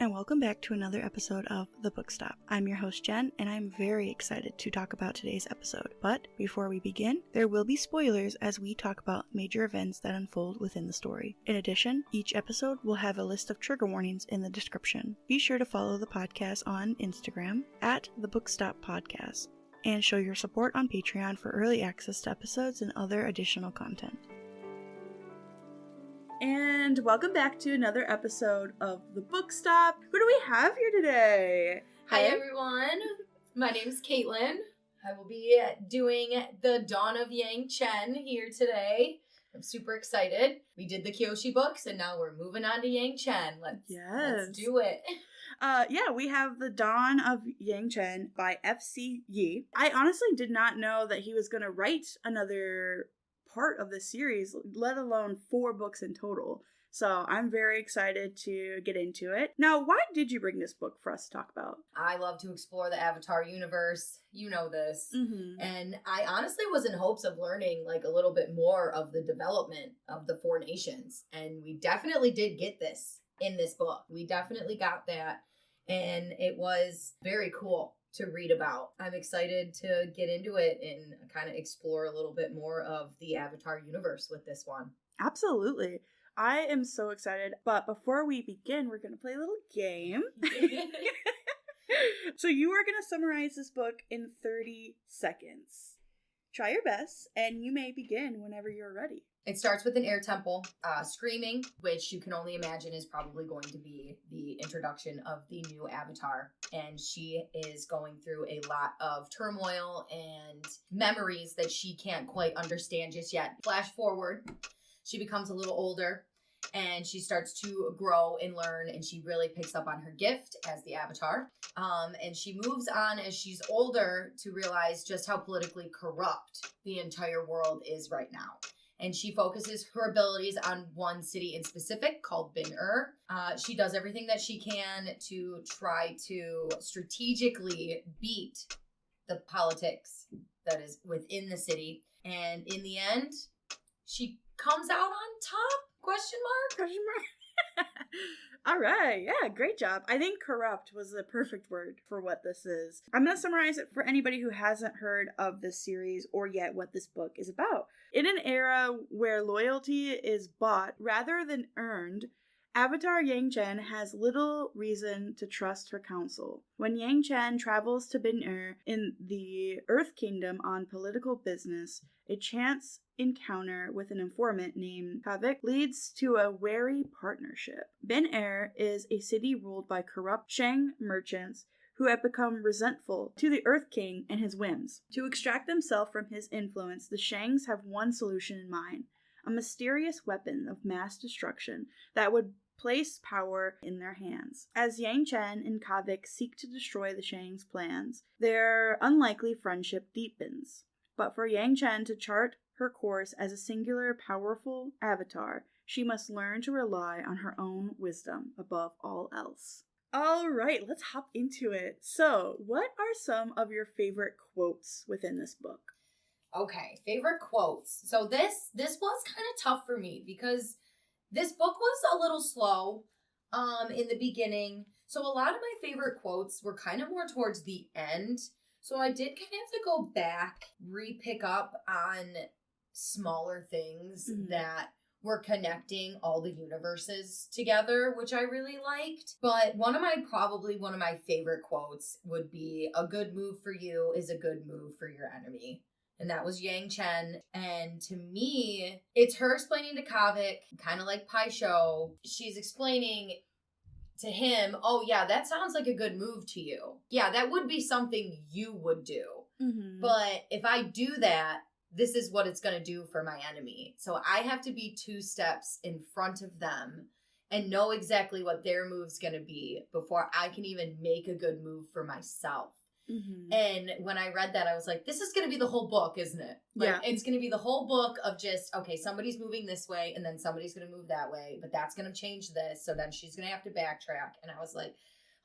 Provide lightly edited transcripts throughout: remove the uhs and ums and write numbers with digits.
and welcome back to another episode of The Book Stop. I'm your host Jen, and I'm very excited to talk about today's episode. But before we begin, there will be spoilers as we talk about major events that unfold within the story. In addition, each episode will have a list of trigger warnings in the description. Be sure to follow the podcast on Instagram at The Book Stop Podcast, and show your support on Patreon for early access to episodes and other additional content. And welcome back to another episode of The Book Stop. Who do we have here today? Hi everyone, my name is Katelyn. I will be doing the Dawn of Yangchen here today. I'm super excited. We did the Kyoshi books and now we're moving on to Yangchen. Let's do it. We have the Dawn of Yangchen by F.C. Yi. I honestly did not know that he was going to write another part of the series, let alone 4 books in total. So I'm very excited to get into it. Now, why did you bring this book for us to talk about? I love to explore the Avatar universe. You know this. Mm-hmm. And I honestly was in hopes of learning like a little bit more of the development of the 4 nations. And we definitely did get this in this book. We definitely got that. And it was very cool to read about. I'm excited to get into it and kind of explore a little bit more of the Avatar universe with this one. Absolutely. I am so excited. But before we begin, we're going to play a little game. So you are going to summarize this book in 30 seconds. Try your best, and you may begin whenever you're ready. It starts with an air temple screaming, which you can only imagine is probably going to be the introduction of the new Avatar. And she is going through a lot of turmoil and memories that she can't quite understand just yet. Flash forward, she becomes a little older and she starts to grow and learn, and she really picks up on her gift as the Avatar. And she moves on as she's older to realize just how politically corrupt the entire world is right now. And she focuses her abilities on one city in specific called Bin-Er. She does everything that she can to try to strategically beat the politics that is within the city. And in the end, she comes out on top? Question mark? All right. Yeah, great job. I think corrupt was the perfect word for what this is. I'm going to summarize it for anybody who hasn't heard of this series or yet what this book is about. In an era where loyalty is bought rather than earned, Avatar Yangchen has little reason to trust her counsel. When Yangchen travels to Bin-Er in the Earth Kingdom on political business, a chance encounter with an informant named Kavik leads to a wary partnership. Bin-Er is a city ruled by corrupt Shang merchants who have become resentful to the Earth King and his whims. To extract themselves from his influence, the Shangs have one solution in mind: a mysterious weapon of mass destruction that would place power in their hands. As Yangchen and Kavik seek to destroy the Shangs' plans, their unlikely friendship deepens. But for Yangchen to chart her course as a singular, powerful avatar, she must learn to rely on her own wisdom above all else. All right, let's hop into it. So, what are some of your favorite quotes within this book? Okay, favorite quotes. So this was kind of tough for me because this book was a little slow in the beginning. So a lot of my favorite quotes were kind of more towards the end. So I did kind of have to go back, re-pick up on smaller things that were connecting all the universes together, which I really liked. But one of my favorite quotes would be, "A good move for you is a good move for your enemy." And that was Yangchen. And to me, it's her explaining to Kavik, kind of like Pai Sho. She's explaining to him, "Oh yeah, that sounds like a good move to you. Yeah, that would be something you would do. Mm-hmm. But if I do that, this is what it's going to do for my enemy. So I have to be 2 steps in front of them and know exactly what their move's going to be before I can even make a good move for myself." Mm-hmm. And when I read that, I was like, this is going to be the whole book, isn't it? Like, yeah. It's going to be the whole book of just, okay, somebody's moving this way and then somebody's going to move that way, but that's going to change this. So then she's going to have to backtrack. And I was like,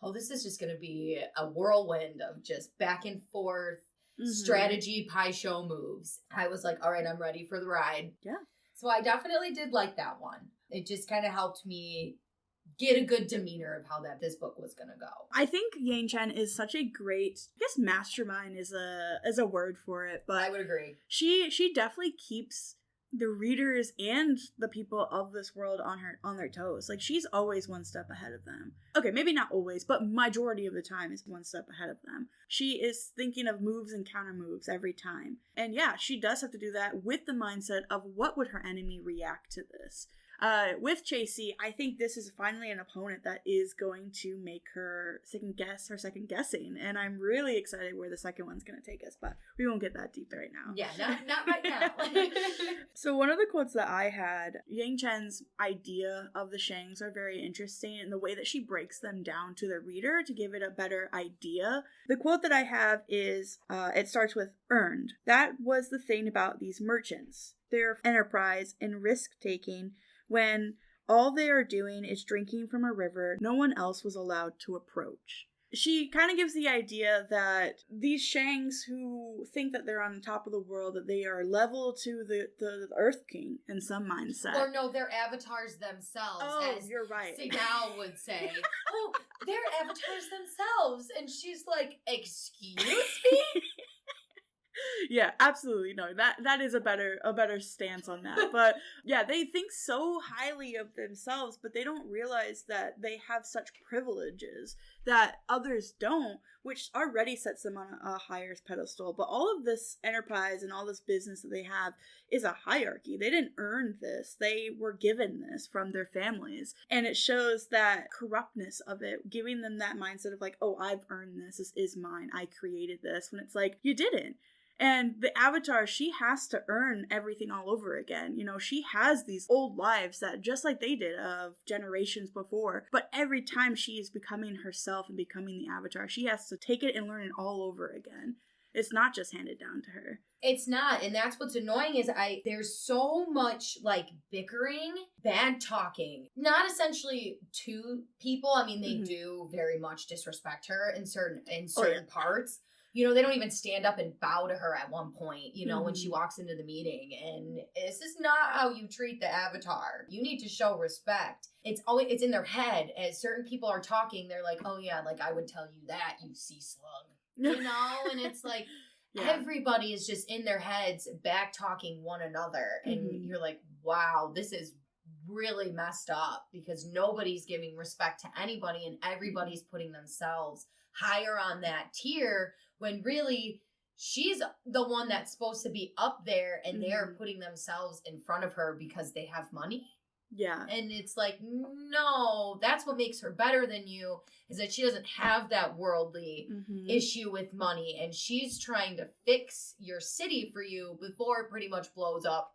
oh, this is just going to be a whirlwind of just back and forth strategy Pai Sho moves. I was like, all right, I'm ready for the ride. Yeah. So I definitely did like that one. It just kind of helped me get a good demeanor of how this book was going to go. I think Yangchen is such a great, I guess mastermind is a word for it, but I would agree. She definitely keeps the readers and the people of this world on their toes. Like, she's always one step ahead of them. Okay, maybe not always, but majority of the time is one step ahead of them. She is thinking of moves and counter moves every time. And yeah, she does have to do that with the mindset of what would her enemy react to this. With Chasey, I think this is finally an opponent that is going to make her second guessing, and I'm really excited where the second one's going to take us, but we won't get that deep right now. Yeah, not right now. So one of the quotes that I had, Yangchen's idea of the Shangs are very interesting, and the way that she breaks them down to the reader to give it a better idea. The quote that I have is, it starts with earned. That was the thing about these merchants. Their enterprise and risk-taking when all they are doing is drinking from a river no one else was allowed to approach. She kind of gives the idea that these Shangs who think that they're on the top of the world, that they are level to the Earth King in some mindset. Or no, they're avatars themselves. Oh, as you're right. Segal would say, oh, they're avatars themselves. And she's like, excuse me? Yeah, absolutely. No, that is a better stance on that. But yeah, they think so highly of themselves, but they don't realize that they have such privileges that others don't, which already sets them on a higher pedestal. But all of this enterprise and all this business that they have is a hierarchy. They didn't earn this. They were given this from their families. And it shows that corruptness of it, giving them that mindset of like, oh, I've earned this. This is mine. I created this. When it's like, you didn't. And the Avatar, she has to earn everything all over again. You know, she has these old lives that just like they did of generations before. But every time she is becoming herself and becoming the Avatar, she has to take it and learn it all over again. It's not just handed down to her. It's not, and that's what's annoying is there's so much like bickering, bad talking, not essentially to people. I mean, they do very much disrespect her in certain parts. You know, they don't even stand up and bow to her at one point, you know, when she walks into the meeting. And this is not how you treat the Avatar. You need to show respect. It's in their head. As certain people are talking, they're like, oh yeah, like I would tell you that, you sea slug. You know? And it's like, everybody is just in their heads back talking one another. And you're like, wow, this is really messed up because nobody's giving respect to anybody and everybody's putting themselves higher on that tier when really she's the one that's supposed to be up there and they're putting themselves in front of her because they have money. Yeah. And it's like, no, that's what makes her better than you is that she doesn't have that worldly issue with money and she's trying to fix your city for you before it pretty much blows up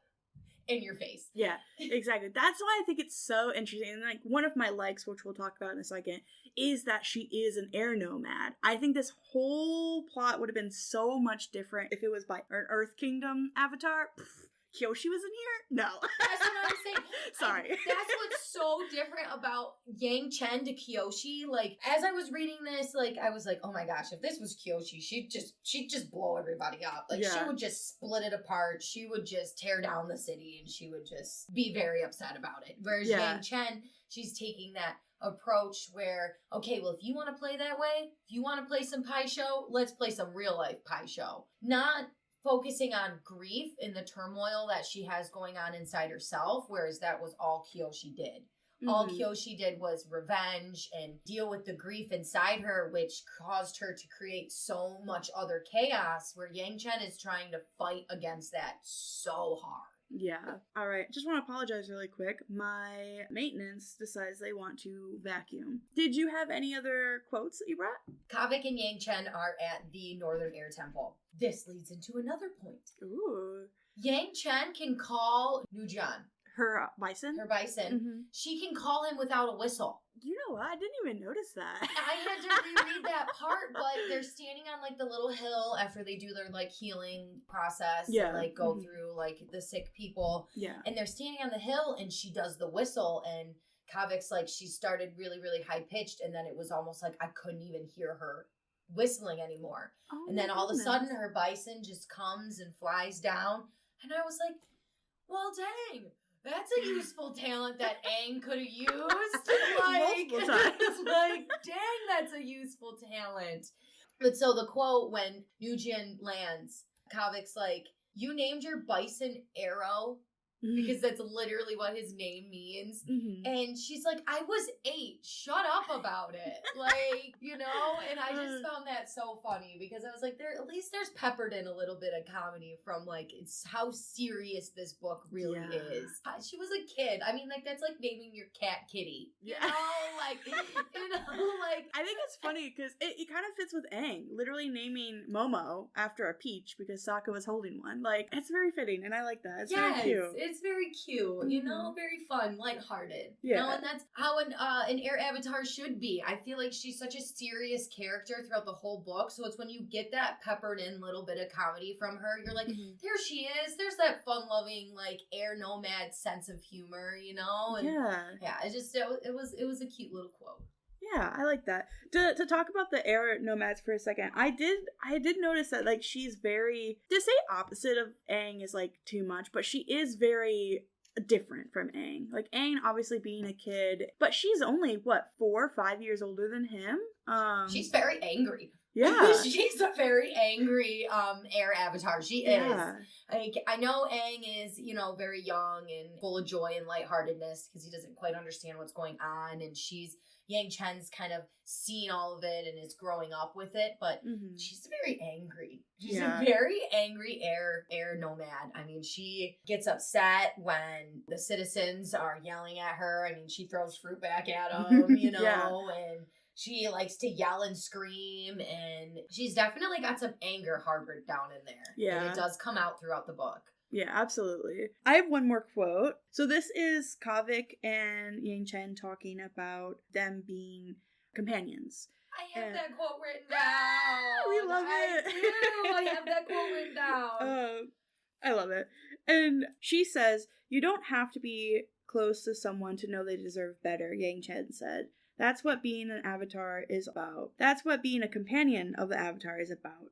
in your face. Yeah, exactly. That's why I think it's so interesting. And like one of my likes, which we'll talk about in a second, is that she is an air nomad. I think this whole plot would have been so much different if it was by an Earth Kingdom Avatar. Kyoshi was in here? No. That's what I'm saying. Sorry. That's what's so different about Yangchen to Kyoshi. Like, as I was reading this, like, I was like, oh my gosh, if this was Kyoshi, she'd just blow everybody up. Like, she would just split it apart. She would just tear down the city and she would just be very upset about it. Whereas Yangchen, she's taking that approach where, okay, well, if you want to play that way, if you want to play some pie show, let's play some real life pie show. Not focusing on grief and the turmoil that she has going on inside herself, whereas that was all Kyoshi did. All Kyoshi did was revenge and deal with the grief inside her, which caused her to create so much other chaos, where Yangchen is trying to fight against that so hard. Yeah. All right. Just want to apologize really quick. My maintenance decides they want to vacuum. Did you have any other quotes that you brought? Kavik and Yangchen are at the Northern Air Temple. This leads into another point. Ooh. Yangchen can call Nujan. Her bison? Her bison. She can call him without a whistle. You know what? I didn't even notice that. I had to reread that part, but they're standing on like the little hill after they do their like healing process and like go through like the sick people. Yeah. And they're standing on the hill and she does the whistle and Kavik's like she started really, really high pitched and then it was almost like I couldn't even hear her whistling anymore. Oh, and then all of a sudden her bison just comes and flies down and I was like, well dang. That's a useful talent that Aang could have used. Like, multiple times. like, dang, that's a useful talent. But so the quote when Nugent lands, Kavik's like, you named your bison Arrow? Because that's literally what his name means. Mm-hmm. And she's like, I was 8. Shut up about it. Like, you know? And I just found that so funny because I was like, at least there's peppered in a little bit of comedy from like, it's how serious this book really is. She was a kid. I mean, like, that's like naming your cat Kitty. You know? Like, you know, like. I think it's funny because it kind of fits with Aang. Literally naming Momo after a peach because Sokka was holding one. Like, it's very fitting and I like that. It's very cute. It's very cute, you know, very fun, lighthearted. Yeah. You know, and that's how an air avatar should be. I feel like she's such a serious character throughout the whole book, so it's when you get that peppered in little bit of comedy from her, you're like, there she is. There's that fun-loving, like, air nomad sense of humor, you know? And yeah, it was a cute little quote. Yeah, I like that. To talk about the air nomads for a second, I did notice that, like, she's very, to say opposite of Aang is, like, too much, but she is very different from Aang. Like, Aang obviously being a kid, but she's only, 4 or 5 years older than him? She's very angry. Yeah. She's a very angry air avatar. She is. Like, I know Aang is, you know, very young and full of joy and lightheartedness because he doesn't quite understand what's going on, and Yangchen's kind of seen all of it and is growing up with it, but she's very angry. She's a very angry air nomad. I mean, she gets upset when the citizens are yelling at her. I mean, she throws fruit back at them, you know, and she likes to yell and scream, and she's definitely got some anger harbored down in there. Yeah. And it does come out throughout the book. Yeah, absolutely. I have one more quote. So this is Kavik and Yangchen talking about them being companions. I have that quote written down. We love it. I do. I have that quote written down. I love it. And she says, you don't have to be close to someone to know they deserve better, Yangchen said. That's what being an avatar is about. That's what being a companion of the avatar is about.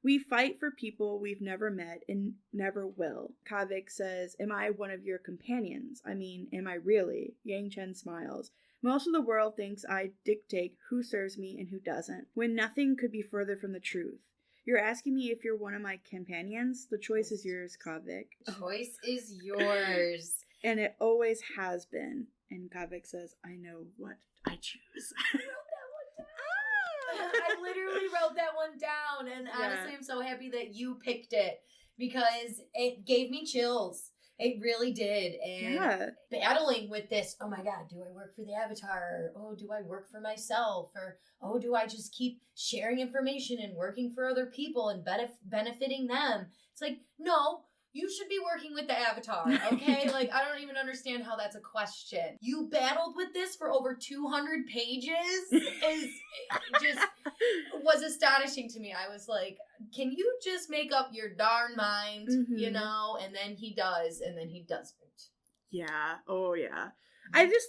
We fight for people we've never met and never will. Kavik says, am I one of your companions? I mean, am I really? Yangchen smiles. Most of the world thinks I dictate who serves me and who doesn't, when nothing could be further from the truth. You're asking me if you're one of my companions? The choice is yours, Kavik. Choice is yours. And it always has been. And Kavik says, I know what I choose. I literally wrote that one down, and honestly, I'm so happy that you picked it because it gave me chills. It really did. And battling with this, oh my God, do I work for the Avatar? Oh, do I work for myself? Or, oh, do I just keep sharing information and working for other people and benefiting them? It's like, no. You should be working with the Avatar, okay? Like, I don't even understand how that's a question. You battled with this for over 200 pages was astonishing to me. I was like, can you just make up your darn mind, you know? And then he does, and then he doesn't. Yeah. Oh, yeah. I just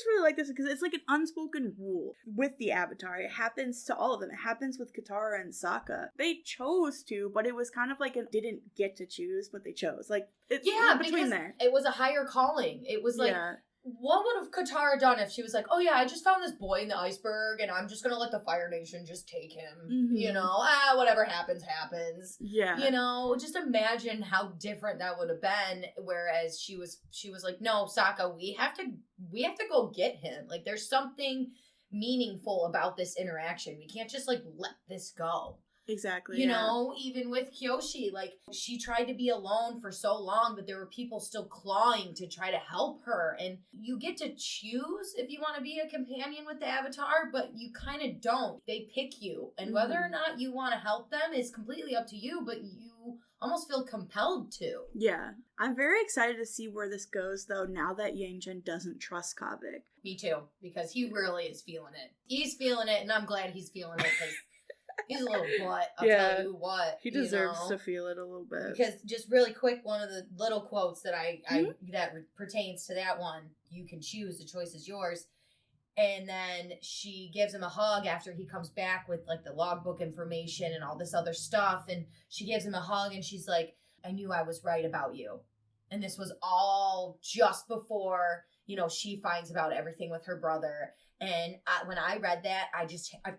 really like this because it's like an unspoken rule with the Avatar. It happens to all of them. It happens with Katara and Sokka. They chose to, but it was kind of like didn't get to choose, but they chose. Like, it's between there. It was a higher calling. It was like, what would have Katara done if she was like, oh yeah, I just found this boy in the iceberg and I'm just gonna let the Fire Nation just take him. You know, whatever happens, happens. Yeah. You know, just imagine how different that would have been. Whereas she was like, no, Sokka, we have to go get him. Like, there's something meaningful about this interaction. We can't just like let this go. Exactly. You know, even with Kyoshi, like, she tried to be alone for so long, but there were people still clawing to try to help her. And you get to choose if you want to be a companion with the Avatar, but you kind of don't. They pick you. And whether or not you want to help them is completely up to you, but you almost feel compelled to. Yeah. I'm very excited to see where this goes, though, now that Yangchen doesn't trust Kavik. Me too, because he really is feeling it. He's feeling it, and I'm glad he's feeling it, because he's a little butt, I'll tell you what. He deserves to feel it a little bit. Because just really quick, one of the little quotes that that pertains to that one, you can choose, the choice is yours. And then she gives him a hug after he comes back with like the logbook information and all this other stuff. And she gives him a hug and she's like, I knew I was right about you. And this was all just before, you know, she finds about everything with her brother. And when I read that, I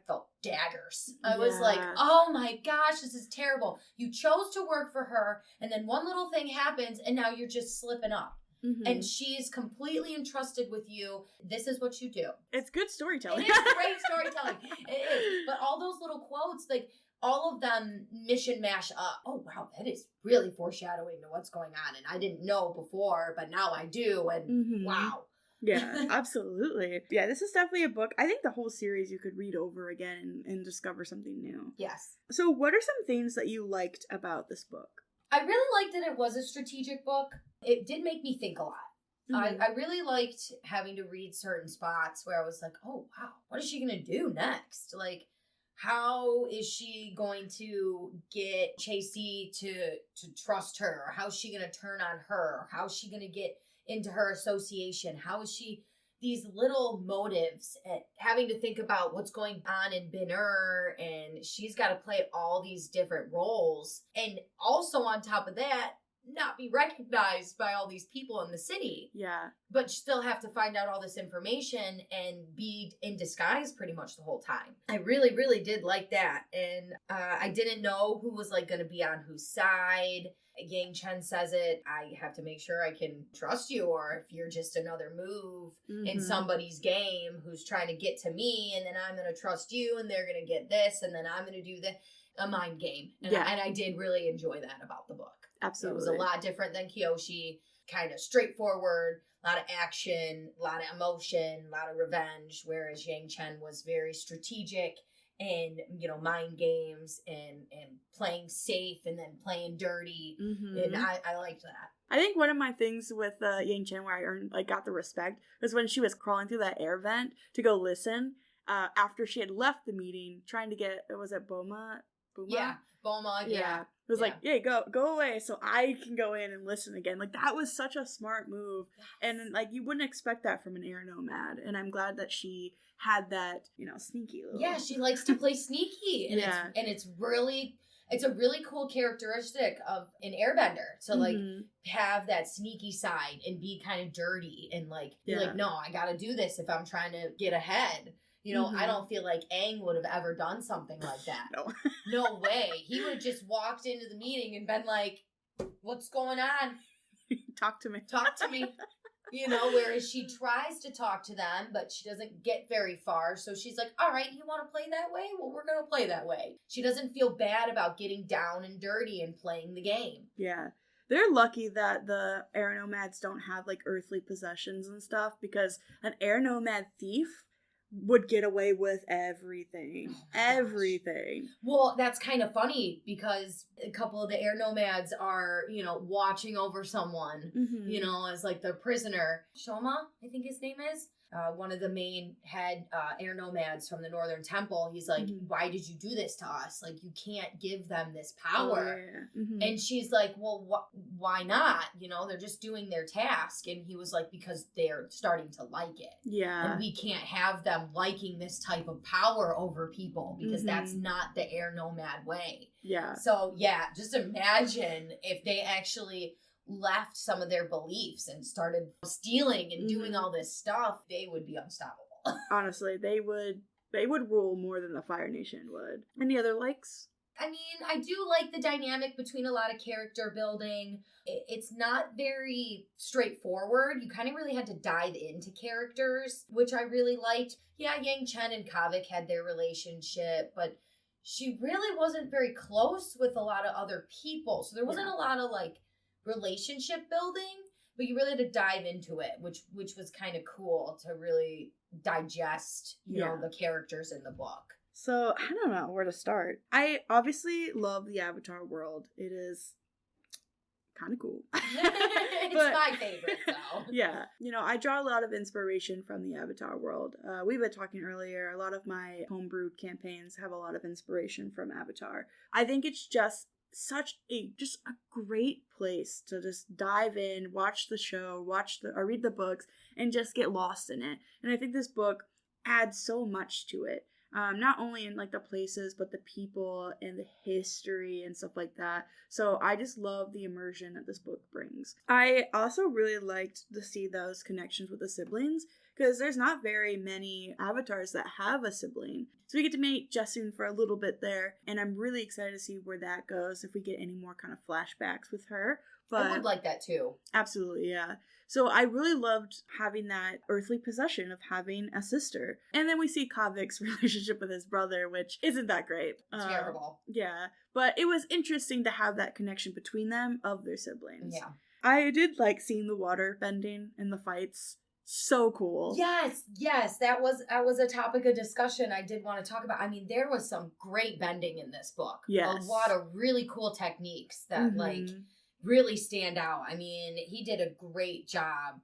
felt daggers. I was like, oh my gosh, this is terrible. You chose to work for her, and then one little thing happens, and now you're just slipping up. Mm-hmm. And she's completely entrusted with you. This is what you do. It's good storytelling. It is great storytelling. It is. But all those little quotes, like, all of them mission mash up. Oh, wow, that is really foreshadowing to what's going on. And I didn't know before, but now I do. And wow. Yeah, absolutely. Yeah, this is definitely a book. I think the whole series you could read over again and discover something new. Yes. So what are some things that you liked about this book? I really liked that it was a strategic book. It did make me think a lot. Mm-hmm. I really liked having to read certain spots where I was like, oh, wow, what is she going to do next? Like, how is she going to get Chasey to trust her? Or how is she going to turn on her? Or how is she going to get into her association? How is she, these little motives, and having to think about what's going on in Binur, and she's got to play all these different roles, and also on top of that, not be recognized by all these people in the city. Yeah. But still have to find out all this information and be in disguise pretty much the whole time. I really, really did like that. And I didn't know who was like going to be on whose side. Yangchen says it, I have to make sure I can trust you, or if you're just another move in somebody's game who's trying to get to me, and then I'm going to trust you, and they're going to get this, and then I'm going to do a mind game. And, and I did really enjoy that about the book. Absolutely. It was a lot different than Kyoshi, kind of straightforward, a lot of action, a lot of emotion, a lot of revenge, whereas Yangchen was very strategic and, you know, mind games and playing safe and then playing dirty. And I liked that. I think one of my things with Yangchen where I got the respect was when she was crawling through that air vent to go listen after she had left the meeting, trying to get, was it Boma? Yeah, Boma, yeah. It was like, yeah, go away so I can go in and listen again. Like, that was such a smart move. Yes. And, like, you wouldn't expect that from an air nomad. And I'm glad that she had that, you know, sneaky little... Yeah, she likes to play sneaky. And it's a really cool characteristic of an airbender to, like, have that sneaky side and be kind of dirty and, like, be like, no, I gotta do this if I'm trying to get ahead. You know, I don't feel like Aang would have ever done something like that. No way. He would have just walked into the meeting and been like, what's going on? Talk to me. Talk to me. You know, whereas she tries to talk to them, but she doesn't get very far. So she's like, all right, you want to play that way? Well, we're going to play that way. She doesn't feel bad about getting down and dirty and playing the game. Yeah. They're lucky that the air nomads don't have, like, earthly possessions and stuff, because an air nomad thief would get away with everything. Everything. Well, that's kind of funny because a couple of the air nomads are, you know, watching over someone, you know, as like their prisoner. Shoma, I think his name is. One of the main head air nomads from the Northern Temple. He's like, why did you do this to us? Like, you can't give them this power. Oh, yeah. And she's like, well, why not? You know, they're just doing their task. And he was like, because they're starting to like it. Yeah. And we can't have them liking this type of power over people because that's not the air nomad way. Yeah. So, yeah, just imagine if they actually left some of their beliefs and started stealing and doing all this stuff, they would be unstoppable. Honestly, they would rule more than the Fire Nation would. Any other likes? I mean, I do like the dynamic between a lot of character building. It's not very straightforward. You kind of really had to dive into characters, which I really liked. Yeah, Yangchen and Kavik had their relationship, but she really wasn't very close with a lot of other people. So there wasn't a lot of, like, relationship building, but you really had to dive into it, which was kind of cool to really digest, you know, the characters in the book. So I don't know where to start. I obviously love the Avatar world. It is kind of cool. It's my favorite, though. Yeah. You know, I draw a lot of inspiration from the Avatar world. We were talking earlier, a lot of my homebrewed campaigns have a lot of inspiration from Avatar. I think it's just such a great place to just dive in, watch the show, or read the books, and just get lost in it. And I think this book adds so much to it. not only in like the places, but the people and the history and stuff like that. So I just love the immersion that this book brings. I also really liked to see those connections with the siblings, because there's not very many avatars that have a sibling. So we get to meet Jessun for a little bit there, and I'm really excited to see where that goes, if we get any more kind of flashbacks with her. But I would like that too. Absolutely, yeah. So I really loved having that earthly possession of having a sister. And then we see Kavik's relationship with his brother, which isn't that great. Terrible. Yeah, but it was interesting to have that connection between them of their siblings. Yeah. I did like seeing the water bending in the fights. So cool. Yes, that was a topic of discussion I did want to talk about. I mean, there was some great bending in this book. Yes. A lot of really cool techniques that like really stand out. I mean, he did a great job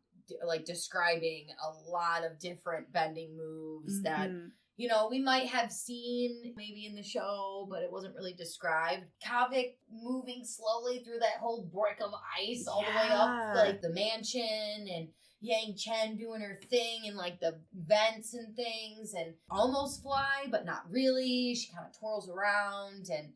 like describing a lot of different bending moves that, you know, we might have seen maybe in the show, but it wasn't really described. Kavik moving slowly through that whole brick of ice all the way up like the mansion, and Yangchen doing her thing and like the vents and things, and almost fly but not really. She kind of twirls around, and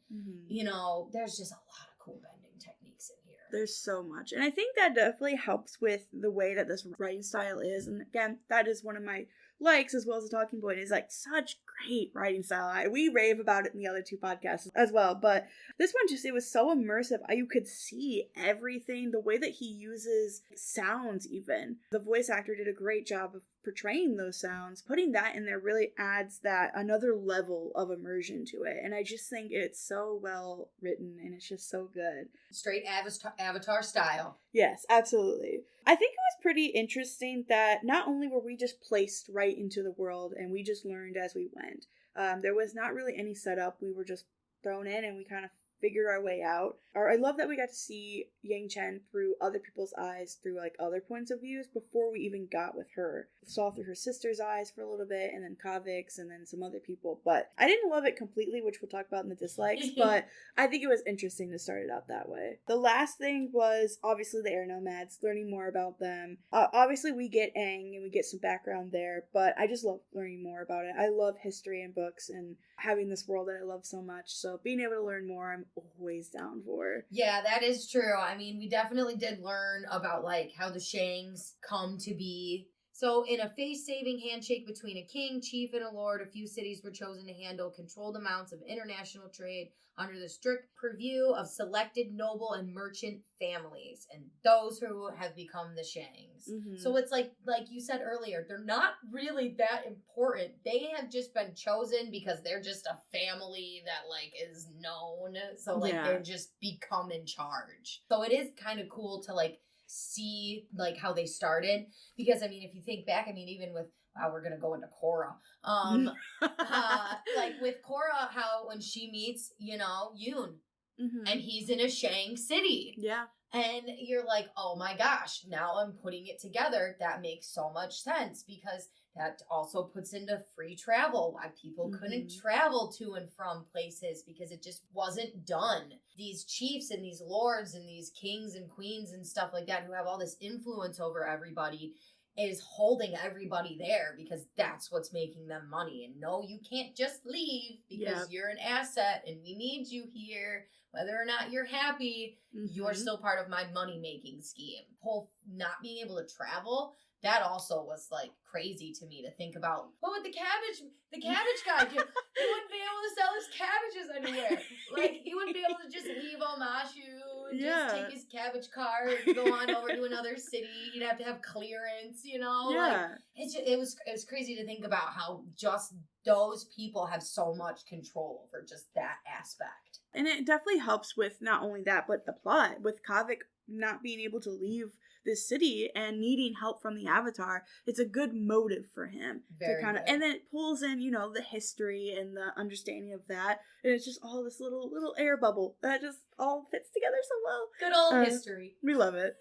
you know, there's just a lot of cool bending techniques in here. There's so much, and I think that definitely helps with the way that this writing style is. And again, that is one of my likes, as well as a talking point, is like such great writing style. We rave about it in the other two podcasts as well, but this one just, it was so immersive. You could see everything, the way that he uses sounds. Even the voice actor did a great job of portraying those sounds. Putting that in there really adds that another level of immersion to it, and I just think it's so well written, and it's just so good. Straight Avatar style. Yes, absolutely. I think it was pretty interesting that not only were we just placed right into the world and we just learned as we went. There was not really any setup. We were just thrown in and we kind of figured our way out. Or I love that we got to see Yangchen through other people's eyes, through like other points of views before we even got with her. Saw through her sister's eyes for a little bit, and then Kavik's, and then some other people. But I didn't love it completely, which we'll talk about in the dislikes, but I think it was interesting to start it out that way. The last thing was obviously the air nomads, learning more about them. Obviously we get Aang and we get some background there, but I just love learning more about it. I love history and books and having this world that I love so much, so being able to learn more, I'm always down for. Yeah, that is true. I mean, we definitely did learn about like how the Shangs come to be. So in a face-saving handshake between a king, chief, and a lord, a few cities were chosen to handle controlled amounts of international trade under the strict purview of selected noble and merchant families, and those who have become the Shangs. So it's like you said earlier, they're not really that important. They have just been chosen because they're just a family that like is known. So like they're just become in charge. So it is kind of cool to like see like how they started, because I mean, if you think back, I mean, even with we're gonna go into Korra, like with Korra, how when she meets, you know, Yoon, and he's in a Shang city, and you're like, oh my gosh, now I'm putting it together. That makes so much sense, because that also puts into free travel, why people couldn't travel to and from places because it just wasn't done. These chiefs and these lords and these kings and queens and stuff like that who have all this influence over everybody is holding everybody there because that's what's making them money. And no, you can't just leave because you're an asset and we need you here. Whether or not you're happy, you're still part of my money-making scheme. Whole not being able to travel, that also was like crazy to me to think about. What would the cabbage guy do? He wouldn't be able to sell his cabbages anywhere. Like he wouldn't be able to just leave Omashu and just take his cabbage cart and go on over to another city. He'd have to have clearance, you know? Like it was crazy to think about how just those people have so much control over just that aspect. And it definitely helps with not only that, but the plot. With Kavik not being able to leave this city and needing help from the Avatar, it's a good motive for him to kind of, and then it pulls in, you know, the history and the understanding of that, and it's just all this little air bubble that just all fits together so well. Good old history. We love it.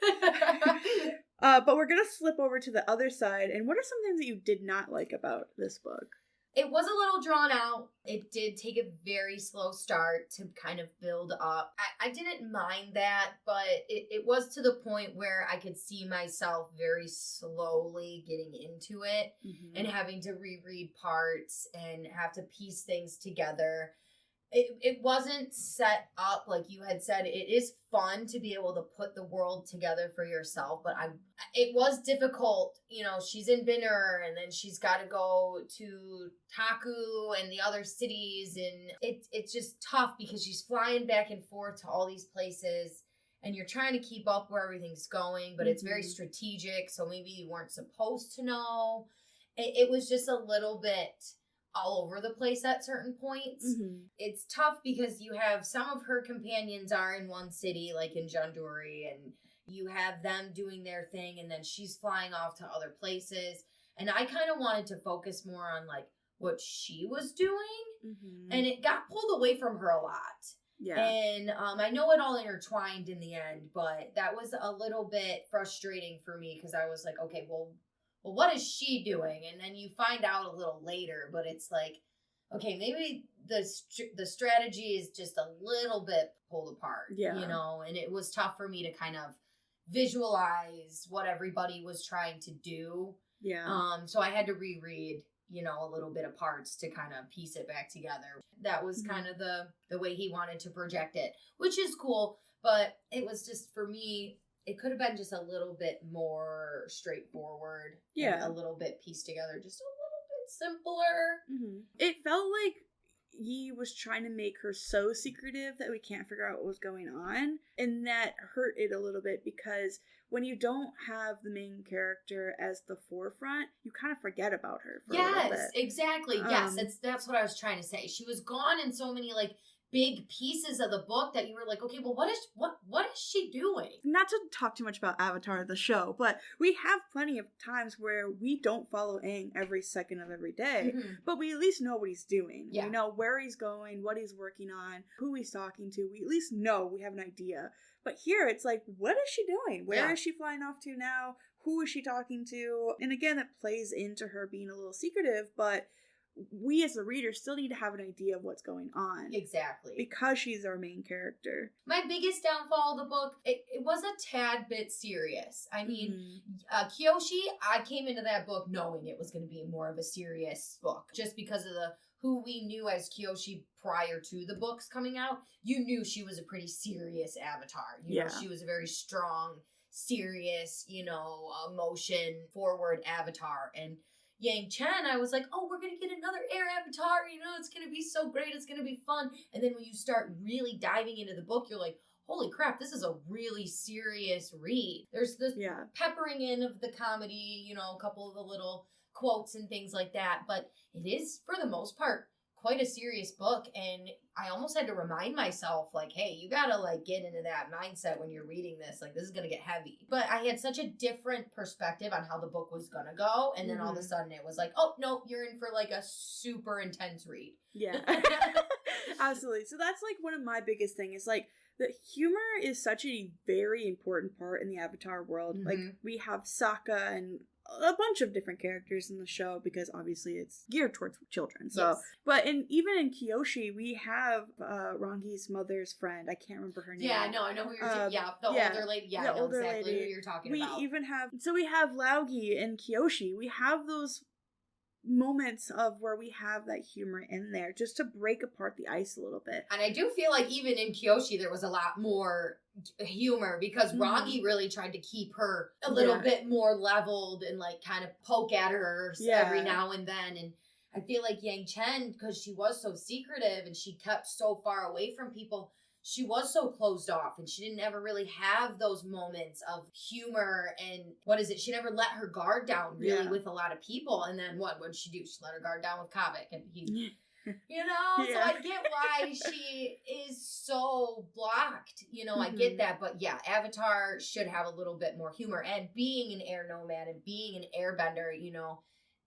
But we're gonna flip over to the other side. And what are some things that you did not like about this book? It was a little drawn out. It did take a very slow start to kind of build up. I didn't mind that, but it was to the point where I could see myself very slowly getting into it and having to reread parts and have to piece things together. It wasn't set up like you had said. It is fun to be able to put the world together for yourself, but it was difficult. You know, she's in Binner and then she's got to go to Taku and the other cities, and it's just tough because she's flying back and forth to all these places and you're trying to keep up where everything's going, but it's very strategic, so maybe you weren't supposed to know. It was just a little bit all over the place at certain points. It's tough because you have some of her companions are in one city, like in Janduri, and you have them doing their thing, and then she's flying off to other places. And I kind of wanted to focus more on like what she was doing, and it got pulled away from her a lot. Yeah. And I know it all intertwined in the end, but that was a little bit frustrating for me because I was like, okay, well, what is she doing? And then you find out a little later, but it's like, okay, maybe the strategy is just a little bit pulled apart, you know, and it was tough for me to kind of visualize what everybody was trying to do. Yeah. So I had to reread, you know, a little bit of parts to kind of piece it back together. That was kind of the way he wanted to project it, which is cool, but it was just, for me, it could have been just a little bit more straightforward. Yeah. And a little bit pieced together, just a little bit simpler. It felt like he was trying to make her so secretive that we can't figure out what was going on. And that hurt it a little bit because when you don't have the main character as the forefront, you kind of forget about her for a little bit. Yes, exactly. Yes, that's what I was trying to say. She was gone in so many, like, big pieces of the book that you were like, okay, well, what is she doing? Not to talk too much about Avatar, the show, but we have plenty of times where we don't follow Aang every second of every day, but we at least know what he's doing. Yeah. We know where he's going, what he's working on, who he's talking to. We at least know, we have an idea. But here, it's like, what is she doing? Where is she flying off to now? Who is she talking to? And again, it plays into her being a little secretive, but we as the reader still need to have an idea of what's going on. Exactly. Because she's our main character. My biggest downfall of the book, it was a tad bit serious. I mean, Kyoshi, I came into that book knowing it was going to be more of a serious book. Just because of who we knew as Kyoshi prior to the books coming out. You knew she was a pretty serious avatar. You know, she was a very strong, serious, you know, emotion forward avatar. And Yangchen, I was like, oh, we're going to get another air avatar, you know, it's going to be so great, it's going to be fun. And then when you start really diving into the book, you're like, holy crap, this is a really serious read. There's this peppering in of the comedy, you know, a couple of the little quotes and things like that, but it is, for the most part, quite a serious book, and I almost had to remind myself, like, hey, you gotta, like, get into that mindset when you're reading this. Like, this is gonna get heavy. But I had such a different perspective on how the book was gonna go, and then all of a sudden it was like, oh, no, you're in for, like, a super intense read. Yeah. Absolutely. So that's, like, one of my biggest things, is, like, the humor is such a very important part in the Avatar world. Like, we have Sokka and a bunch of different characters in the show because obviously it's geared towards children. So, but even in Kyoshi, we have Rangi's mother's friend. I can't remember her name. Yeah, no, I know who you're talking about. The older lady. Yeah, I know exactly who you're talking about. We even have, so we have Laogi and Kyoshi. We have those moments of where we have that humor in there just to break apart the ice a little bit. And I do feel like even in Kyoshi there was a lot more humor because Rangi really tried to keep her a little bit more leveled and like kind of poke at her every now and then. And I feel like Yangchen, because she was so secretive and she kept so far away from people, she was so closed off and she didn't ever really have those moments of humor and she never let her guard down really with a lot of people. And then what did she do? She let her guard down with Kavik and he, you know, so I get why she is so blocked, you know, I get that. But yeah, Avatar should have a little bit more humor, and being an air nomad and being an airbender, you know,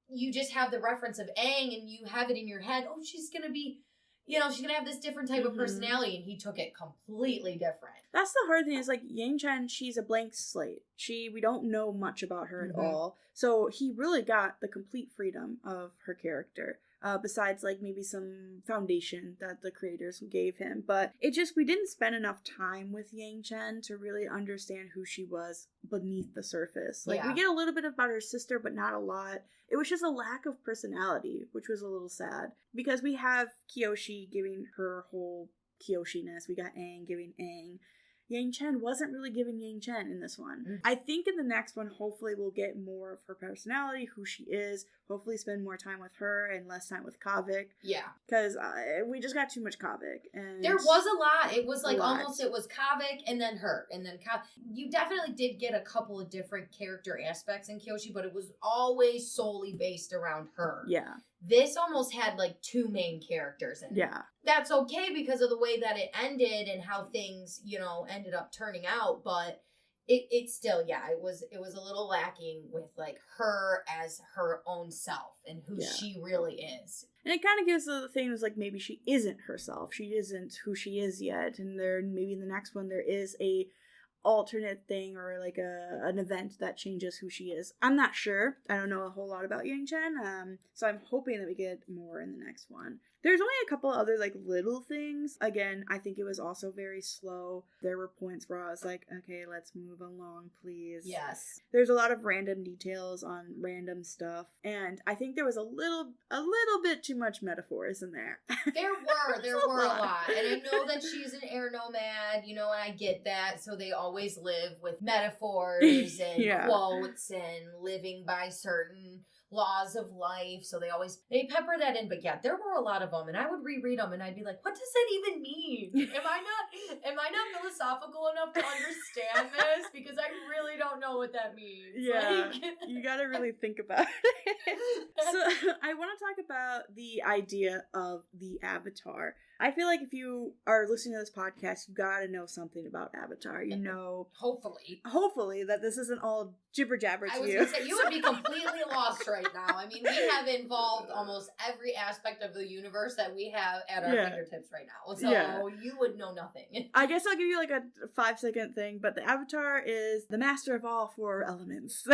you just have the reference of Aang and you have it in your head. Oh, she's going to be, you know, she's going to have this different type of personality, and he took it completely different. That's the hard thing is, like, Yangchen, she's a blank slate. We don't know much about her at all. So he really got the complete freedom of her character. besides like maybe some foundation that the creators gave him. But we didn't spend enough time with Yangchen to really understand who she was beneath the surface. Like, we get a little bit about her sister, but not a lot. It was just a lack of personality, which was a little sad. Because we have Kyoshi giving her whole Kyoshiness. We got Aang giving Aang. Yangchen wasn't really given Yangchen in this one. Mm-hmm. I think in the next one, hopefully we'll get more of her personality, who she is. Hopefully spend more time with her and less time with Kavik. Yeah. Because we just got too much Kavik. And there was a lot. It was like almost, it was Kavik and then her. And then you definitely did get a couple of different character aspects in Kyoshi, but it was always solely based around her. Yeah. This almost had like two main characters in it. Yeah. That's okay because of the way that it ended and how things, ended up turning out, but it still, it was a little lacking with like her as her own self and who she really is. And it kind of gives the things like maybe she isn't herself. She isn't who she is yet. And maybe in the next one there is a alternate thing or like an event that changes who she is. I'm not sure. I don't know a whole lot about Yangchen, so I'm hoping that we get more in the next one. There's only a couple other like little things. Again, I think it was also very slow. There were points where I was like, okay, let's move along, please. Yes. There's a lot of random details on random stuff, and I think there was a little bit too much metaphors in there. There were a lot. And I know that she's an air nomad, and I get that. So they always live with metaphors and quotes and living by certain laws of life, so they pepper that in. But there were a lot of them, and I would reread them and I'd be like, what does that even mean? Am I not philosophical enough to understand this? Because I really don't know what that means. You gotta really think about it. So I want to talk about the idea of the Avatar. I feel like if you are listening to this podcast, you gotta know something about Avatar. Hopefully that this isn't all jibber jabber to you. I was gonna say, you would be completely lost right now. I mean, we have involved almost every aspect of the universe that we have at our fingertips right now. So you would know nothing. I guess I'll give you like a 5-second thing, but the Avatar is the master of all 4 elements.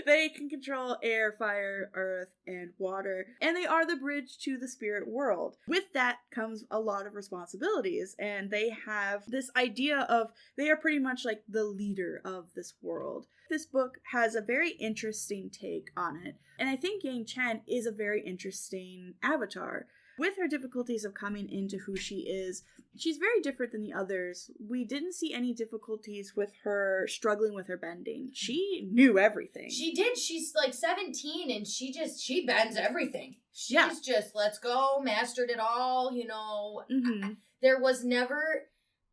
They can control air, fire, earth, and water, and they are the bridge to the spirit world. With that comes a lot of responsibilities, and they have this idea of they are pretty much like the leader of this world. This book has a very interesting take on it, and I think Yangchen is a very interesting avatar. With her difficulties of coming into who she is, she's very different than the others. We didn't see any difficulties with her struggling with her bending. She knew everything. She did. She's like 17 and she bends everything. She's just, let's go, mastered it all, Mm-hmm. There was never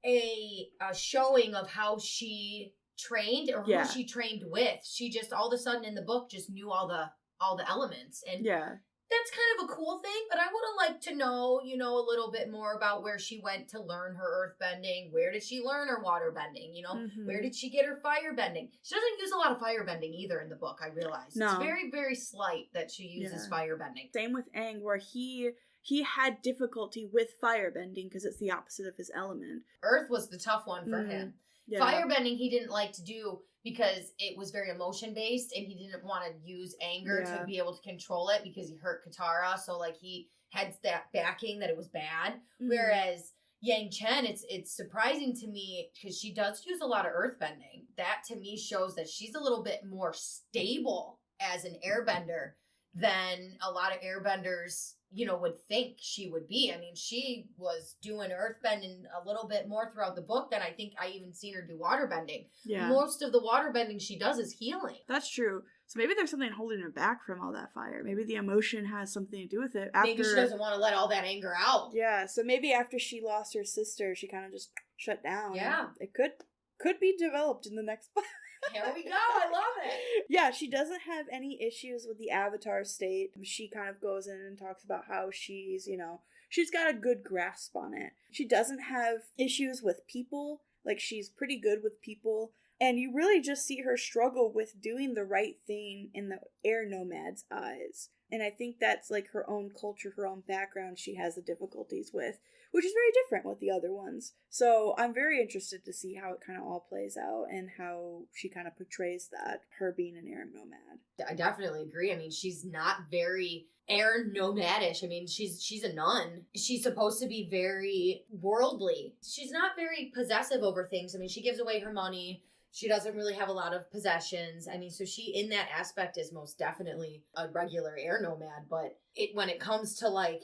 a showing of how she trained or who she trained with. She just all of a sudden in the book just knew all the elements. And that's kind of a cool thing, but I would have liked to know, a little bit more about where she went to learn her earth bending. Where did she learn her water bending? Mm-hmm. Where did she get her fire bending? She doesn't use a lot of fire bending either in the book, I realize. No. It's very, very slight that she uses fire bending. Same with Aang, where he had difficulty with fire bending because it's the opposite of his element. Earth was the tough one for him. Yeah. Firebending he didn't like to do because it was very emotion based and he didn't want to use anger to be able to control it because he hurt Katara. So like he had that backing that it was bad. Mm-hmm. Whereas Yangchen, it's surprising to me because she does use a lot of earthbending. That to me shows that she's a little bit more stable as an airbender than a lot of airbenders would think she would be. I mean, she was doing earthbending a little bit more throughout the book than I think I even seen her do waterbending. Yeah. Most of the waterbending she does is healing. That's true. So maybe there's something holding her back from all that fire. Maybe the emotion has something to do with it. Maybe she doesn't want to let all that anger out. Yeah, so maybe after she lost her sister, she kind of just shut down. Yeah. It could be developed in the next book. Here we go. I love it. Yeah, she doesn't have any issues with the avatar state. She kind of goes in and talks about how she's got a good grasp on it. She doesn't have issues with people. Like, she's pretty good with people. And you really just see her struggle with doing the right thing in the air nomad's eyes. And I think that's like her own culture, her own background she has the difficulties with, which is very different with the other ones. So I'm very interested to see how it kind of all plays out and how she kind of portrays that, her being an air nomad. I definitely agree. I mean, she's not very air nomadish. I mean, she's a nun. She's supposed to be very worldly. She's not very possessive over things. I mean, she gives away her money. She doesn't really have a lot of possessions. I mean, so she, in that aspect, is most definitely a regular air nomad. But when it comes to, like,